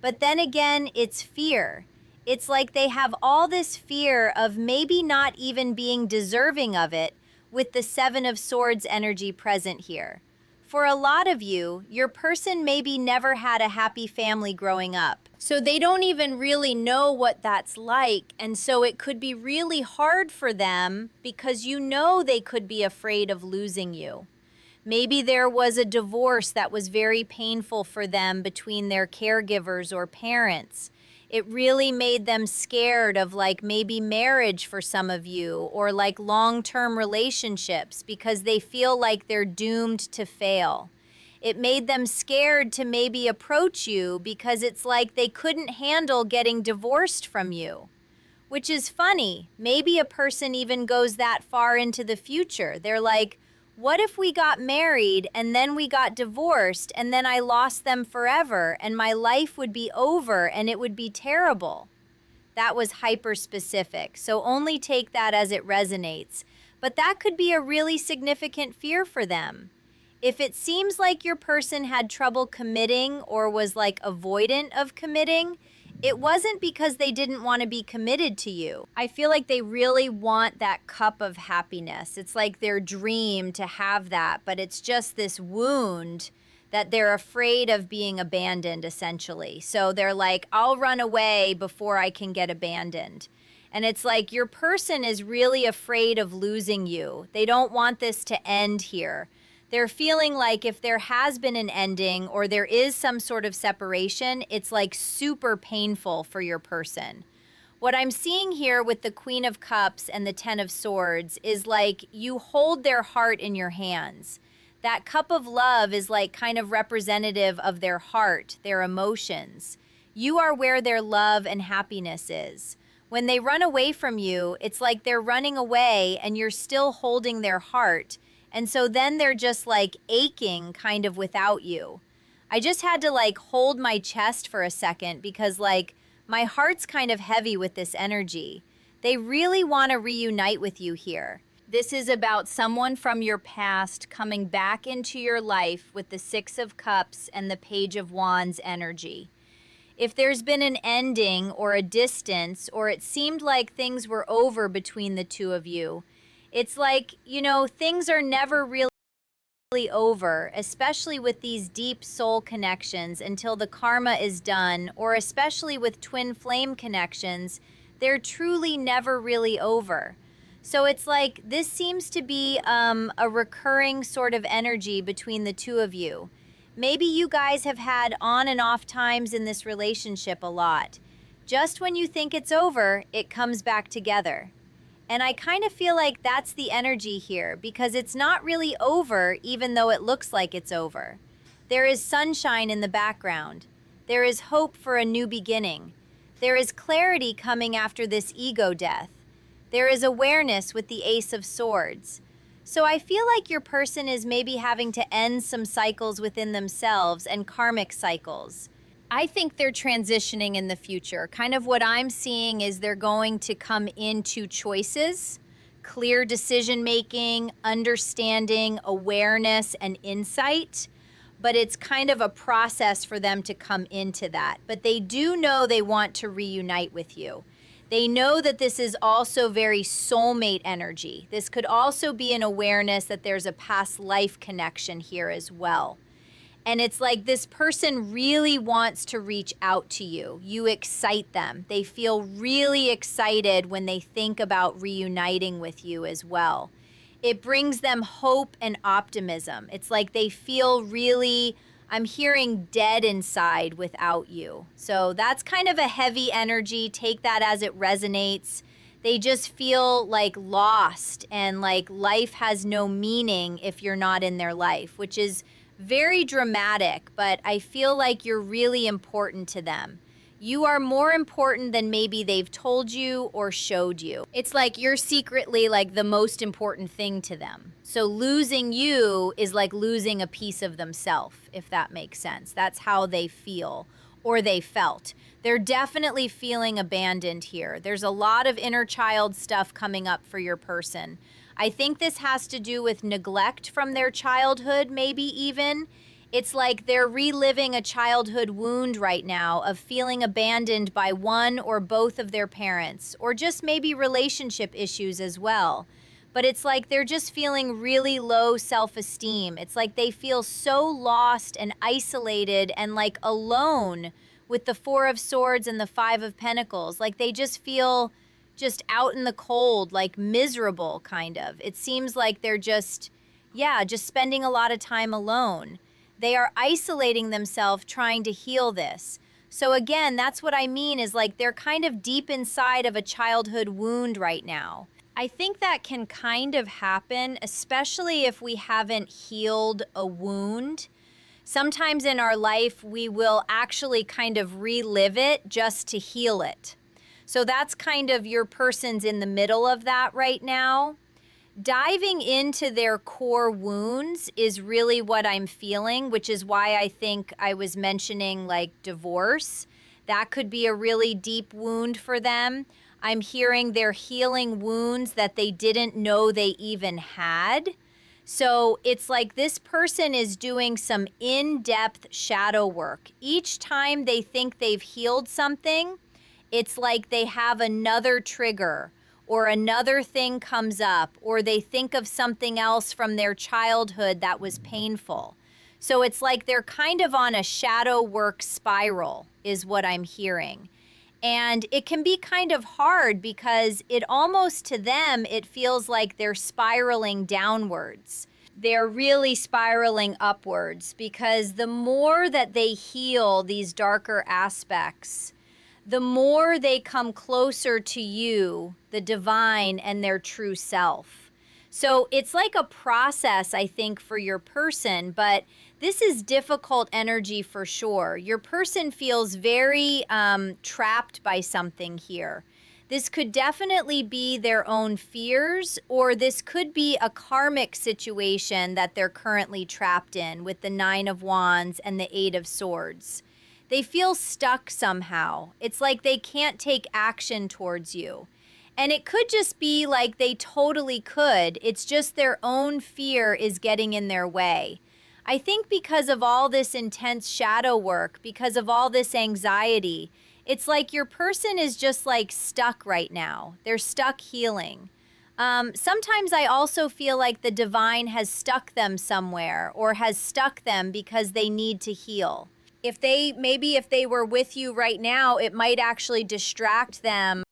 But then again, it's fear. It's like they have all this fear of maybe not even being deserving of it with the Seven of Swords energy present here. For a lot of you, your person maybe never had a happy family growing up. So they don't even really know what that's like. And so it could be really hard for them because you know they could be afraid of losing you. Maybe there was a divorce that was very painful for them between their caregivers or parents. It really made them scared of like maybe marriage for some of you or like long-term relationships because they feel like they're doomed to fail. It made them scared to maybe approach you because it's like they couldn't handle getting divorced from you. Which is funny. Maybe a person even goes that far into the future. They're like, what if we got married and then we got divorced and then I lost them forever and my life would be over and it would be terrible? That was hyper specific, so only take that as it resonates. But that could be a really significant fear for them. If it seems like your person had trouble committing or was like avoidant of committing, it wasn't because they didn't want to be committed to you. I feel like they really want that cup of happiness. It's like their dream to have that, but it's just this wound that they're afraid of being abandoned, essentially. So they're like, I'll run away before I can get abandoned. And it's like your person is really afraid of losing you. They don't want this to end here. They're feeling like if there has been an ending or there is some sort of separation, it's like super painful for your person. What I'm seeing here with the Queen of Cups and the Ten of Swords is like you hold their heart in your hands. That cup of love is like kind of representative of their heart, their emotions. You are where their love and happiness is. When they run away from you, it's like they're running away and you're still holding their heart. And so then they're just like aching kind of without you. I just had to like hold my chest for a second because like my heart's kind of heavy with this energy. They really want to reunite with you here. This is about someone from your past coming back into your life with the Six of Cups and the Page of Wands energy. If there's been an ending or a distance or it seemed like things were over between the two of you, it's like, you know, things are never really over, especially with these deep soul connections until the karma is done, or especially with twin flame connections, they're truly never really over. So it's like this seems to be a recurring sort of energy between the two of you. Maybe you guys have had on and off times in this relationship a lot. Just when you think it's over, it comes back together. And I kind of feel like that's the energy here because it's not really over even though it looks like it's over. There is sunshine in the background. There is hope for a new beginning. There is clarity coming after this ego death. There is awareness with the Ace of Swords. So I feel like your person is maybe having to end some cycles within themselves and karmic cycles. I think they're transitioning in the future. Kind of what I'm seeing is they're going to come into choices, clear decision making, understanding, awareness, and insight. But it's kind of a process for them to come into that. But they do know they want to reunite with you. They know that this is also very soulmate energy. This could also be an awareness that there's a past life connection here as well. And it's like this person really wants to reach out to you. You excite them. They feel really excited when they think about reuniting with you as well. It brings them hope and optimism. It's like they feel really I'm hearing dead inside without you. So that's kind of a heavy energy. Take that as it resonates. They just feel like lost and like life has no meaning if you're not in their life, which is very dramatic, but I feel like you're really important to them. You are more important than maybe they've told you or showed you. It's like you're secretly like the most important thing to them. So losing you is like losing a piece of themselves, if that makes sense. That's how they feel or they felt. They're definitely feeling abandoned here. There's a lot of inner child stuff coming up for your person. I think this has to do with neglect from their childhood, maybe even. It's like they're reliving a childhood wound right now of feeling abandoned by one or both of their parents, or just maybe relationship issues as well. But it's like they're just feeling really low self-esteem. It's like they feel so lost and isolated and like alone with the Four of Swords and the Five of Pentacles. Like they just feel just out in the cold, like miserable kind of. It seems like they're just spending a lot of time alone. They are isolating themselves trying to heal this. So again, that's what I mean is like they're kind of deep inside of a childhood wound right now. I think that can kind of happen, especially if we haven't healed a wound. Sometimes in our life, we will actually kind of relive it just to heal it. So that's kind of your person's in the middle of that right now. Diving into their core wounds is really what I'm feeling, which is why I think I was mentioning like divorce. That could be a really deep wound for them. I'm hearing they're healing wounds that they didn't know they even had. So it's like this person is doing some in-depth shadow work. Each time they think they've healed something, it's like they have another trigger or another thing comes up, or they think of something else from their childhood that was painful. So it's like they're kind of on a shadow work spiral is what I'm hearing. And it can be kind of hard because it almost to them, it feels like they're spiraling downwards. They're really spiraling upwards because the more that they heal these darker aspects, the more they come closer to you, the divine, and their true self. So it's like a process, I think, for your person, but this is difficult energy for sure. Your person feels very trapped by something here. This could definitely be their own fears, or this could be a karmic situation that they're currently trapped in with the Nine of Wands and the Eight of Swords. They feel stuck somehow. It's like they can't take action towards you. And it could just be like they totally could. It's just their own fear is getting in their way. I think because of all this intense shadow work, because of all this anxiety, it's like your person is just like stuck right now. They're stuck healing. Sometimes I also feel like the divine has stuck them somewhere or has stuck them because they need to heal. If they were with you right now, it might actually distract them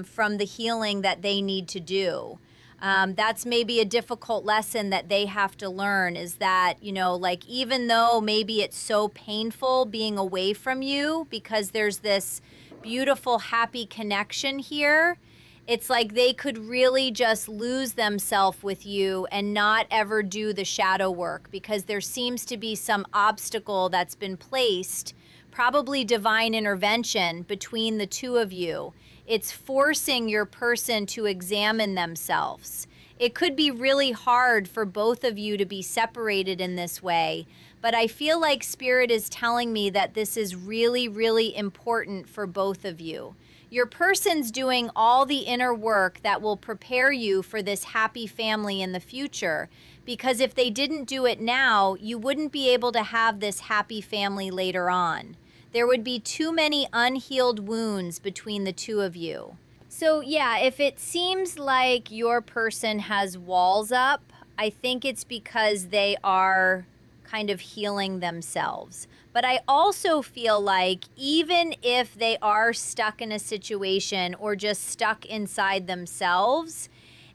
from the healing that they need to do. That's maybe a difficult lesson that they have to learn is that, you know, like even though maybe it's so painful being away from you because there's this beautiful, happy connection here, it's like they could really just lose themselves with you and not ever do the shadow work because there seems to be some obstacle that's been placed, probably divine intervention between the two of you. It's forcing your person to examine themselves. It could be really hard for both of you to be separated in this way, but I feel like Spirit is telling me that this is really, really important for both of you. Your person's doing all the inner work that will prepare you for this happy family in the future, because if they didn't do it now, you wouldn't be able to have this happy family later on. There would be too many unhealed wounds between the two of you. So yeah, if it seems like your person has walls up, I think it's because they are kind of healing themselves. But I also feel like even if they are stuck in a situation or just stuck inside themselves,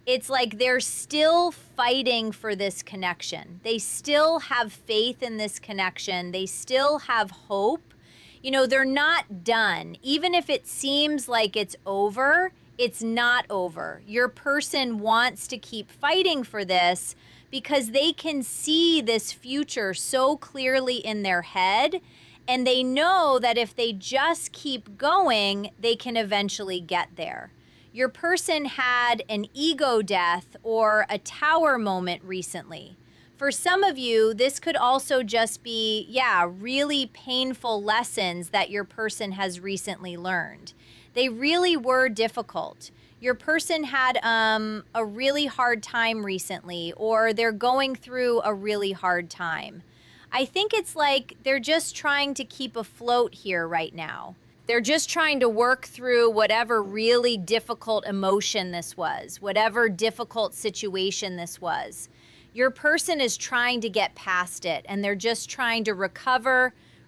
It's like they're still fighting for this connection. They still have faith in this connection. They still have hope. You know, they're not done. Even if it seems like it's over, it's not over. Your person wants to keep fighting for this because they can see this future so clearly in their head, and they know that if they just keep going, they can eventually get there. Your person had an ego death or a tower moment recently. For some of you, this could also just be, really painful lessons that your person has recently learned. They really were difficult. Your person had a really hard time recently, or they're going through a really hard time. I think it's like they're just trying to keep afloat here right now. They're just trying to work through whatever really difficult emotion this was, whatever difficult situation this was. Your person is trying to get past it, and they're just trying to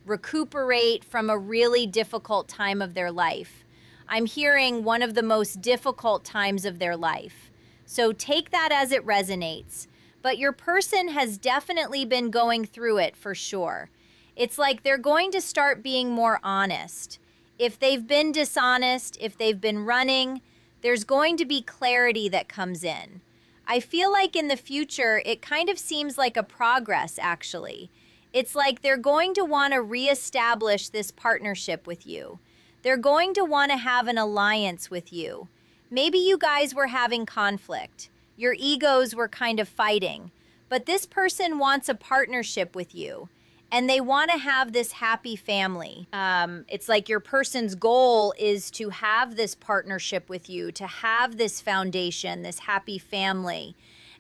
recuperate from a really difficult time of their life. I'm hearing one of the most difficult times of their life. So take that as it resonates. But your person has definitely been going through it for sure. It's like they're going to start being more honest. If they've been dishonest, if they've been running, there's going to be clarity that comes in. I feel like in the future, it kind of seems like a progress, actually. It's like they're going to want to reestablish this partnership with you. They're going to want to have an alliance with you. Maybe you guys were having conflict. Your egos were kind of fighting. But this person wants a partnership with you. And they want to have this happy family. It's like your person's goal is to have this partnership with you, to have this foundation, this happy family.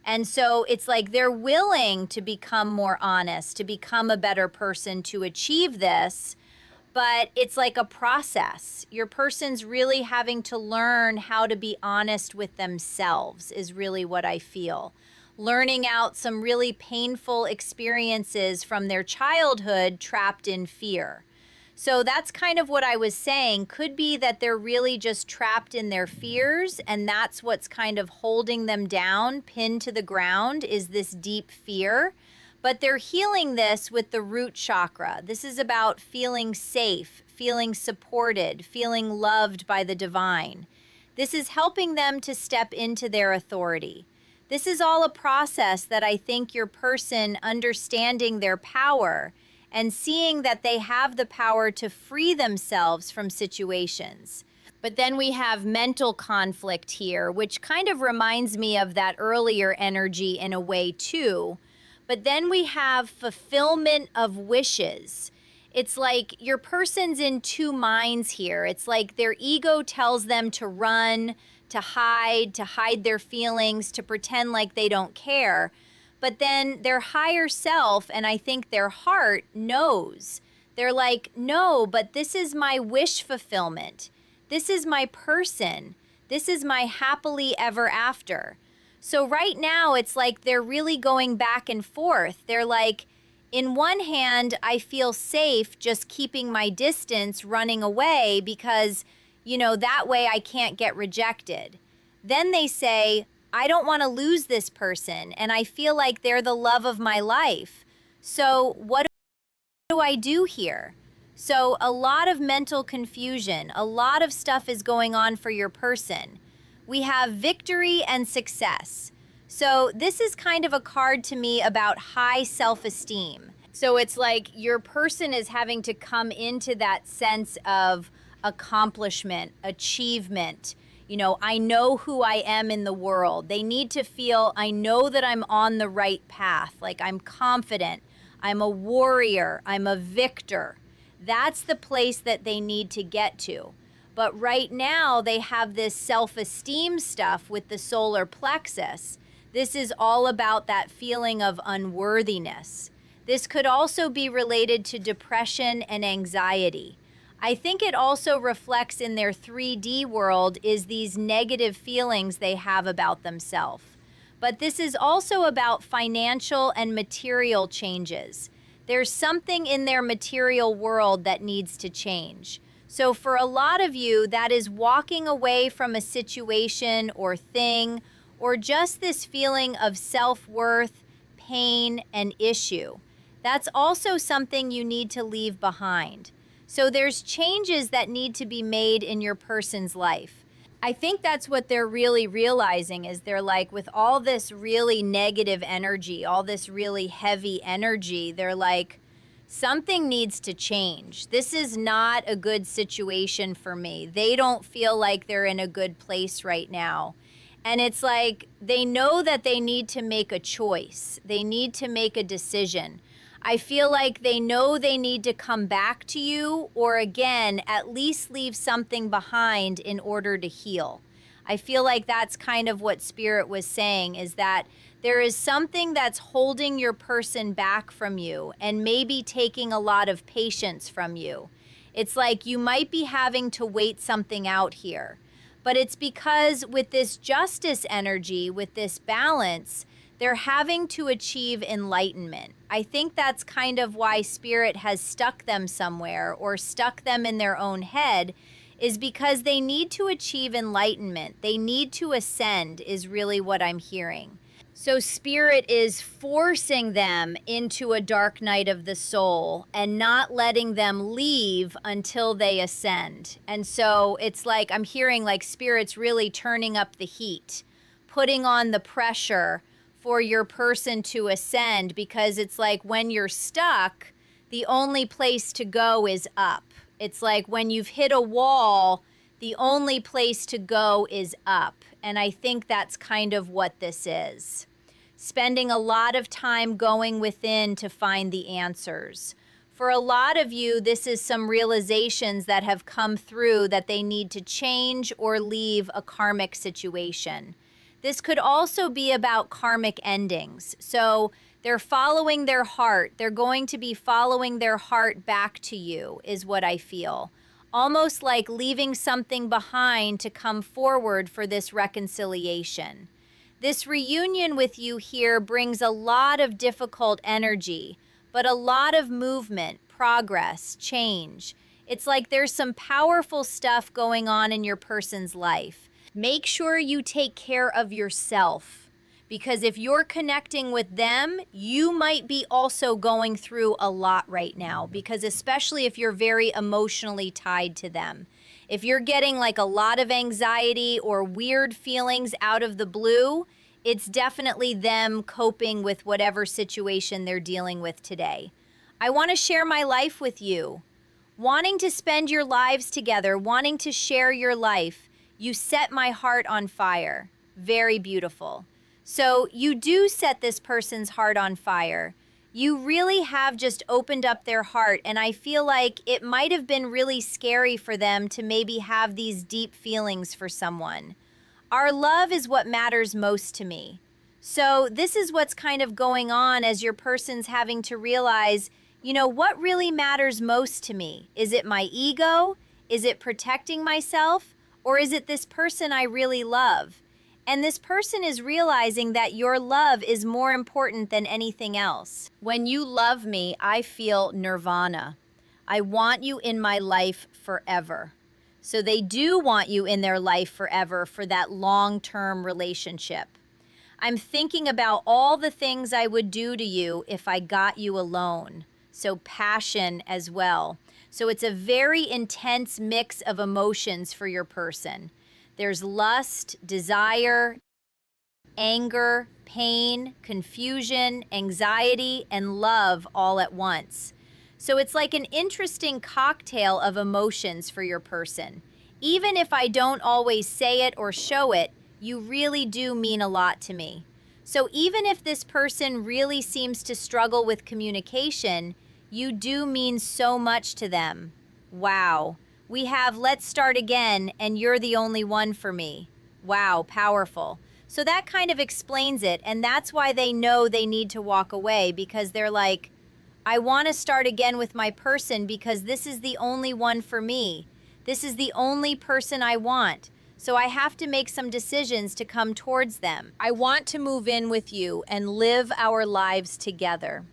And so it's like they're willing to become more honest, to become a better person to achieve this. But it's like a process. Your person's really having to learn how to be honest with themselves is really what I feel. Learning out some really painful experiences from their childhood trapped in fear. So that's kind of what I was saying. Could be that they're really just trapped in their fears, and that's what's kind of holding them down, pinned to the ground, is this deep fear. But they're healing this with the root chakra. This is about feeling safe, feeling supported, feeling loved by the divine. This is helping them to step into their authority. This is all a process that I think your person understanding their power and seeing that they have the power to free themselves from situations. But then we have mental conflict here, which kind of reminds me of that earlier energy in a way too. But then we have fulfillment of wishes. It's like your person's in two minds here. It's like their ego tells them to run, to hide their feelings, to pretend like they don't care. But then their higher self, and I think their heart, knows. They're like, no, but this is my wish fulfillment. This is my person. This is my happily ever after. So right now, it's like they're really going back and forth. They're like, in one hand, I feel safe just keeping my distance, running away because, that way I can't get rejected. Then they say, I don't want to lose this person, and I feel like they're the love of my life. So what do I do here? So a lot of mental confusion, a lot of stuff is going on for your person. We have victory and success. So this is kind of a card to me about high self-esteem. So it's like your person is having to come into that sense of accomplishment, achievement. I know who I am in the world. They need to feel, I know that I'm on the right path. Like I'm confident, I'm a warrior, I'm a victor. That's the place that they need to get to. But right now they have this self-esteem stuff with the solar plexus. This is all about that feeling of unworthiness. This could also be related to depression and anxiety. I think it also reflects in their 3D world is these negative feelings they have about themselves. But this is also about financial and material changes. There's something in their material world that needs to change. So for a lot of you, that is walking away from a situation or thing or just this feeling of self-worth, pain, and issue. That's also something you need to leave behind. So there's changes that need to be made in your person's life. I think that's what they're really realizing is they're like, with all this really negative energy, all this really heavy energy, they're like, something needs to change. This is not a good situation for me. They don't feel like they're in a good place right now. And it's like they know that they need to make a choice. They need to make a decision. I feel like they know they need to come back to you, or again, at least leave something behind in order to heal. I feel like that's kind of what Spirit was saying, is that there is something that's holding your person back from you and maybe taking a lot of patience from you. It's like you might be having to wait something out here. But it's because with this justice energy, with this balance, they're having to achieve enlightenment. I think that's kind of why Spirit has stuck them somewhere or stuck them in their own head, is because they need to achieve enlightenment. They need to ascend, is really what I'm hearing. So Spirit is forcing them into a dark night of the soul and not letting them leave until they ascend. And so it's like I'm hearing like Spirit's really turning up the heat, putting on the pressure for your person to ascend, because it's like when you're stuck, the only place to go is up. It's like when you've hit a wall, the only place to go is up. And I think that's kind of what this is. Spending a lot of time going within to find the answers. For a lot of you, this is some realizations that have come through that they need to change or leave a karmic situation. This could also be about karmic endings. So they're following their heart. They're going to be following their heart back to you, is what I feel. Almost like leaving something behind to come forward for this reconciliation. This reunion with you here brings a lot of difficult energy, but a lot of movement, progress, change. It's like there's some powerful stuff going on in your person's life. Make sure you take care of yourself, because if you're connecting with them, you might be also going through a lot right now, because especially if you're very emotionally tied to them. If you're getting like a lot of anxiety or weird feelings out of the blue, it's definitely them coping with whatever situation they're dealing with today. I want to share my life with you. Wanting to spend your lives together, wanting to share your life. You set my heart on fire. Very beautiful. So you do set this person's heart on fire. You really have just opened up their heart, and I feel like it might have been really scary for them to maybe have these deep feelings for someone. Our love is what matters most to me. So this is what's kind of going on as your person's having to realize, you know, what really matters most to me? Is it my ego? Is it protecting myself? Or is it this person I really love? And this person is realizing that your love is more important than anything else. When you love me, I feel nirvana. I want you in my life forever. So they do want you in their life forever for that long-term relationship. I'm thinking about all the things I would do to you if I got you alone. So passion as well. So it's a very intense mix of emotions for your person. There's lust, desire, anger, pain, confusion, anxiety, and love all at once. So it's like an interesting cocktail of emotions for your person. Even if I don't always say it or show it, you really do mean a lot to me. So even if this person really seems to struggle with communication, you do mean so much to them. Wow. We have let's start again and you're the only one for me. Wow, powerful. So that kind of explains it, and that's why they know they need to walk away, because they're like, I want to start again with my person because this is the only one for me. This is the only person I want. So I have to make some decisions to come towards them. I want to move in with you and live our lives together.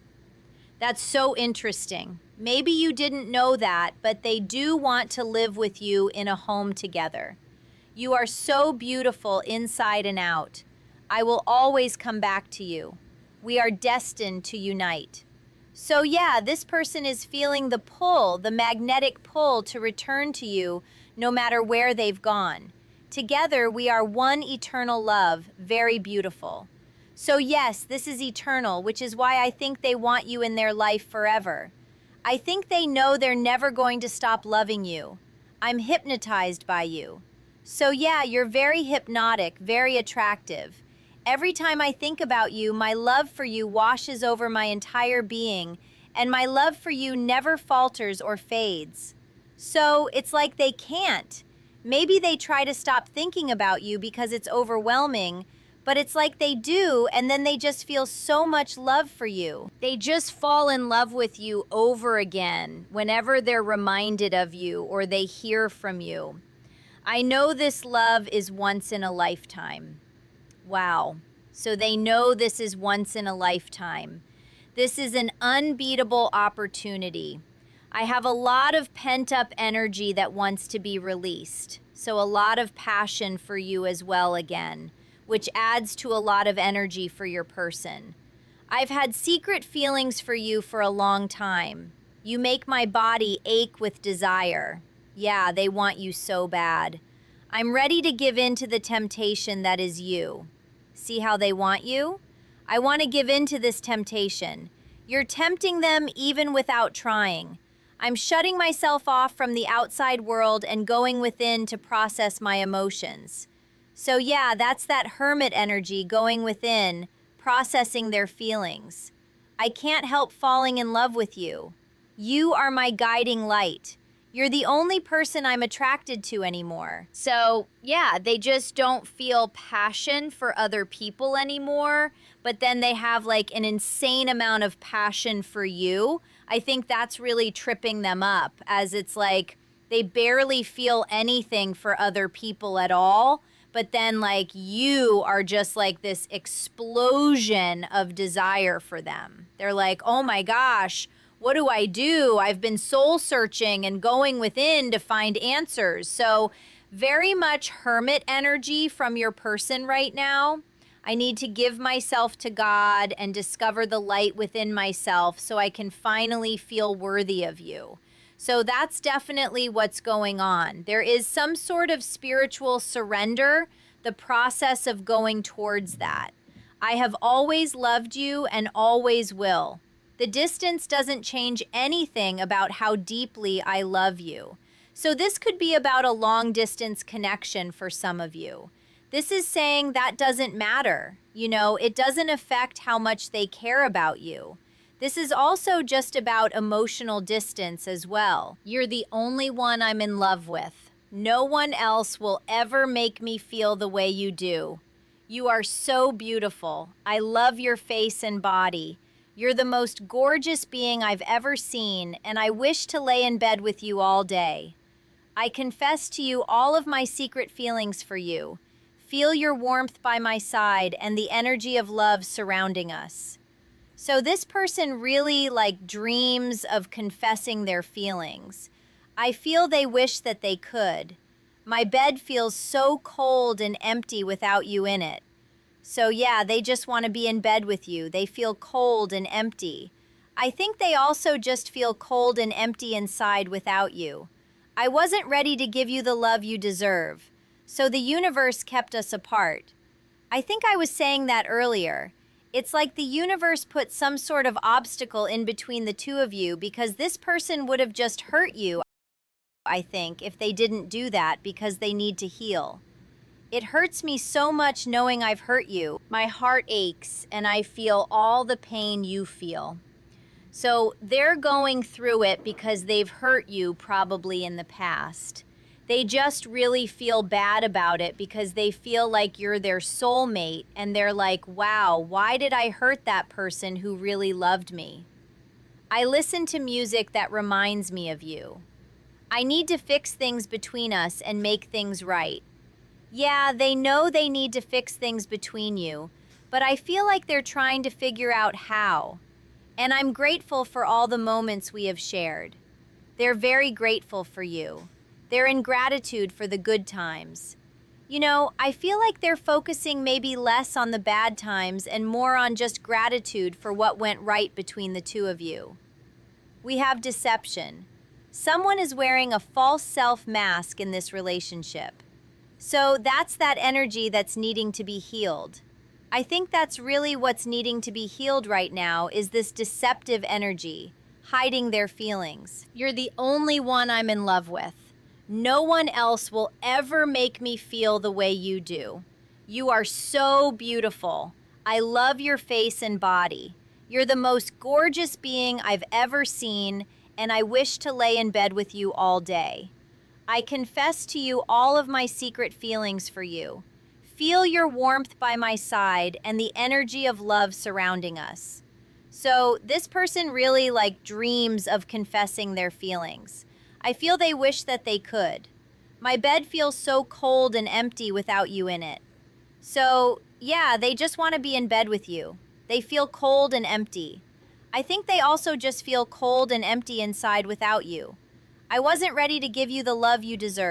That's so interesting. Maybe you didn't know that, but they do want to live with you in a home together. You are so beautiful inside and out. I will always come back to you. We are destined to unite. So yeah, this person is feeling the pull, the magnetic pull to return to you no matter where they've gone. Together, we are one eternal love, very beautiful. So yes, this is eternal, which is why I think they want you in their life forever. I think they know they're never going to stop loving you. I'm hypnotized by you. So yeah, you're very hypnotic, very attractive. Every time I think about you, my love for you washes over my entire being, and my love for you never falters or fades. So it's like they can't. Maybe they try to stop thinking about you because it's overwhelming, but it's like they do, and then they just feel so much love for you. They just fall in love with you over again whenever they're reminded of you or they hear from you. I know this love is once in a lifetime. Wow. So they know this is once in a lifetime. This is an unbeatable opportunity. I have a lot of pent-up energy that wants to be released. So a lot of passion for you as well again, which adds to a lot of energy for your person. I've had secret feelings for you for a long time. You make my body ache with desire. Yeah, they want you so bad. I'm ready to give in to the temptation that is you. See how they want you? I want to give in to this temptation. You're tempting them even without trying. I'm shutting myself off from the outside world and going within to process my emotions. So yeah, that's that hermit energy going within, processing their feelings. I can't help falling in love with you. You are my guiding light. You're the only person I'm attracted to anymore. So yeah, they just don't feel passion for other people anymore, but then they have like an insane amount of passion for you. I think that's really tripping them up, as it's like they barely feel anything for other people at all. But then like you are just like this explosion of desire for them. They're like, oh my gosh, what do I do? I've been soul searching and going within to find answers. So very much hermit energy from your person right now. I need to give myself to God and discover the light within myself so I can finally feel worthy of you. So that's definitely what's going on. There is some sort of spiritual surrender, the process of going towards that. I have always loved you and always will. The distance doesn't change anything about how deeply I love you. So this could be about a long distance connection for some of you. This is saying that doesn't matter. You know, it doesn't affect how much they care about you. This is also just about emotional distance as well. You're the only one I'm in love with. No one else will ever make me feel the way you do. You are so beautiful. I love your face and body. You're the most gorgeous being I've ever seen, and I wish to lay in bed with you all day. I confess to you all of my secret feelings for you. Feel your warmth by my side and the energy of love surrounding us. So this person really like dreams of confessing their feelings. I feel they wish that they could. My bed feels so cold and empty without you in it. So yeah, they just want to be in bed with you. They feel cold and empty. I think they also just feel cold and empty inside without you. I wasn't ready to give you the love you deserve. So the universe kept us apart. I think I was saying that earlier. It's like the universe put some sort of obstacle in between the two of you because this person would have just hurt you, I think, if they didn't do that because they need to heal. It hurts me so much knowing I've hurt you. My heart aches and I feel all the pain you feel. So they're going through it because they've hurt you probably in the past. They just really feel bad about it because they feel like you're their soulmate and they're like, wow, why did I hurt that person who really loved me? I listen to music that reminds me of you. I need to fix things between us and make things right. Yeah, they know they need to fix things between you, but I feel like they're trying to figure out how. And I'm grateful for all the moments we have shared. They're very grateful for you. They're in gratitude for the good times. You know, I feel like they're focusing maybe less on the bad times and more on just gratitude for what went right between the two of you. We have deception. Someone is wearing a false self mask in this relationship. So that's that energy that's needing to be healed. I think that's really what's needing to be healed right now is this deceptive energy, hiding their feelings. You're the only one I'm in love with. No one else will ever make me feel the way you do. You are so beautiful. I love your face and body. You're the most gorgeous being I've ever seen, and I wish to lay in bed with you all day. I confess to you all of my secret feelings for you. Feel your warmth by my side and the energy of love surrounding us. So this person really dreams of confessing their feelings. I feel they wish that they could. My bed feels so cold and empty without you in it. So yeah, they just want to be in bed with you. They feel cold and empty. I think they also just feel cold and empty inside without you. I wasn't ready to give you the love you deserve.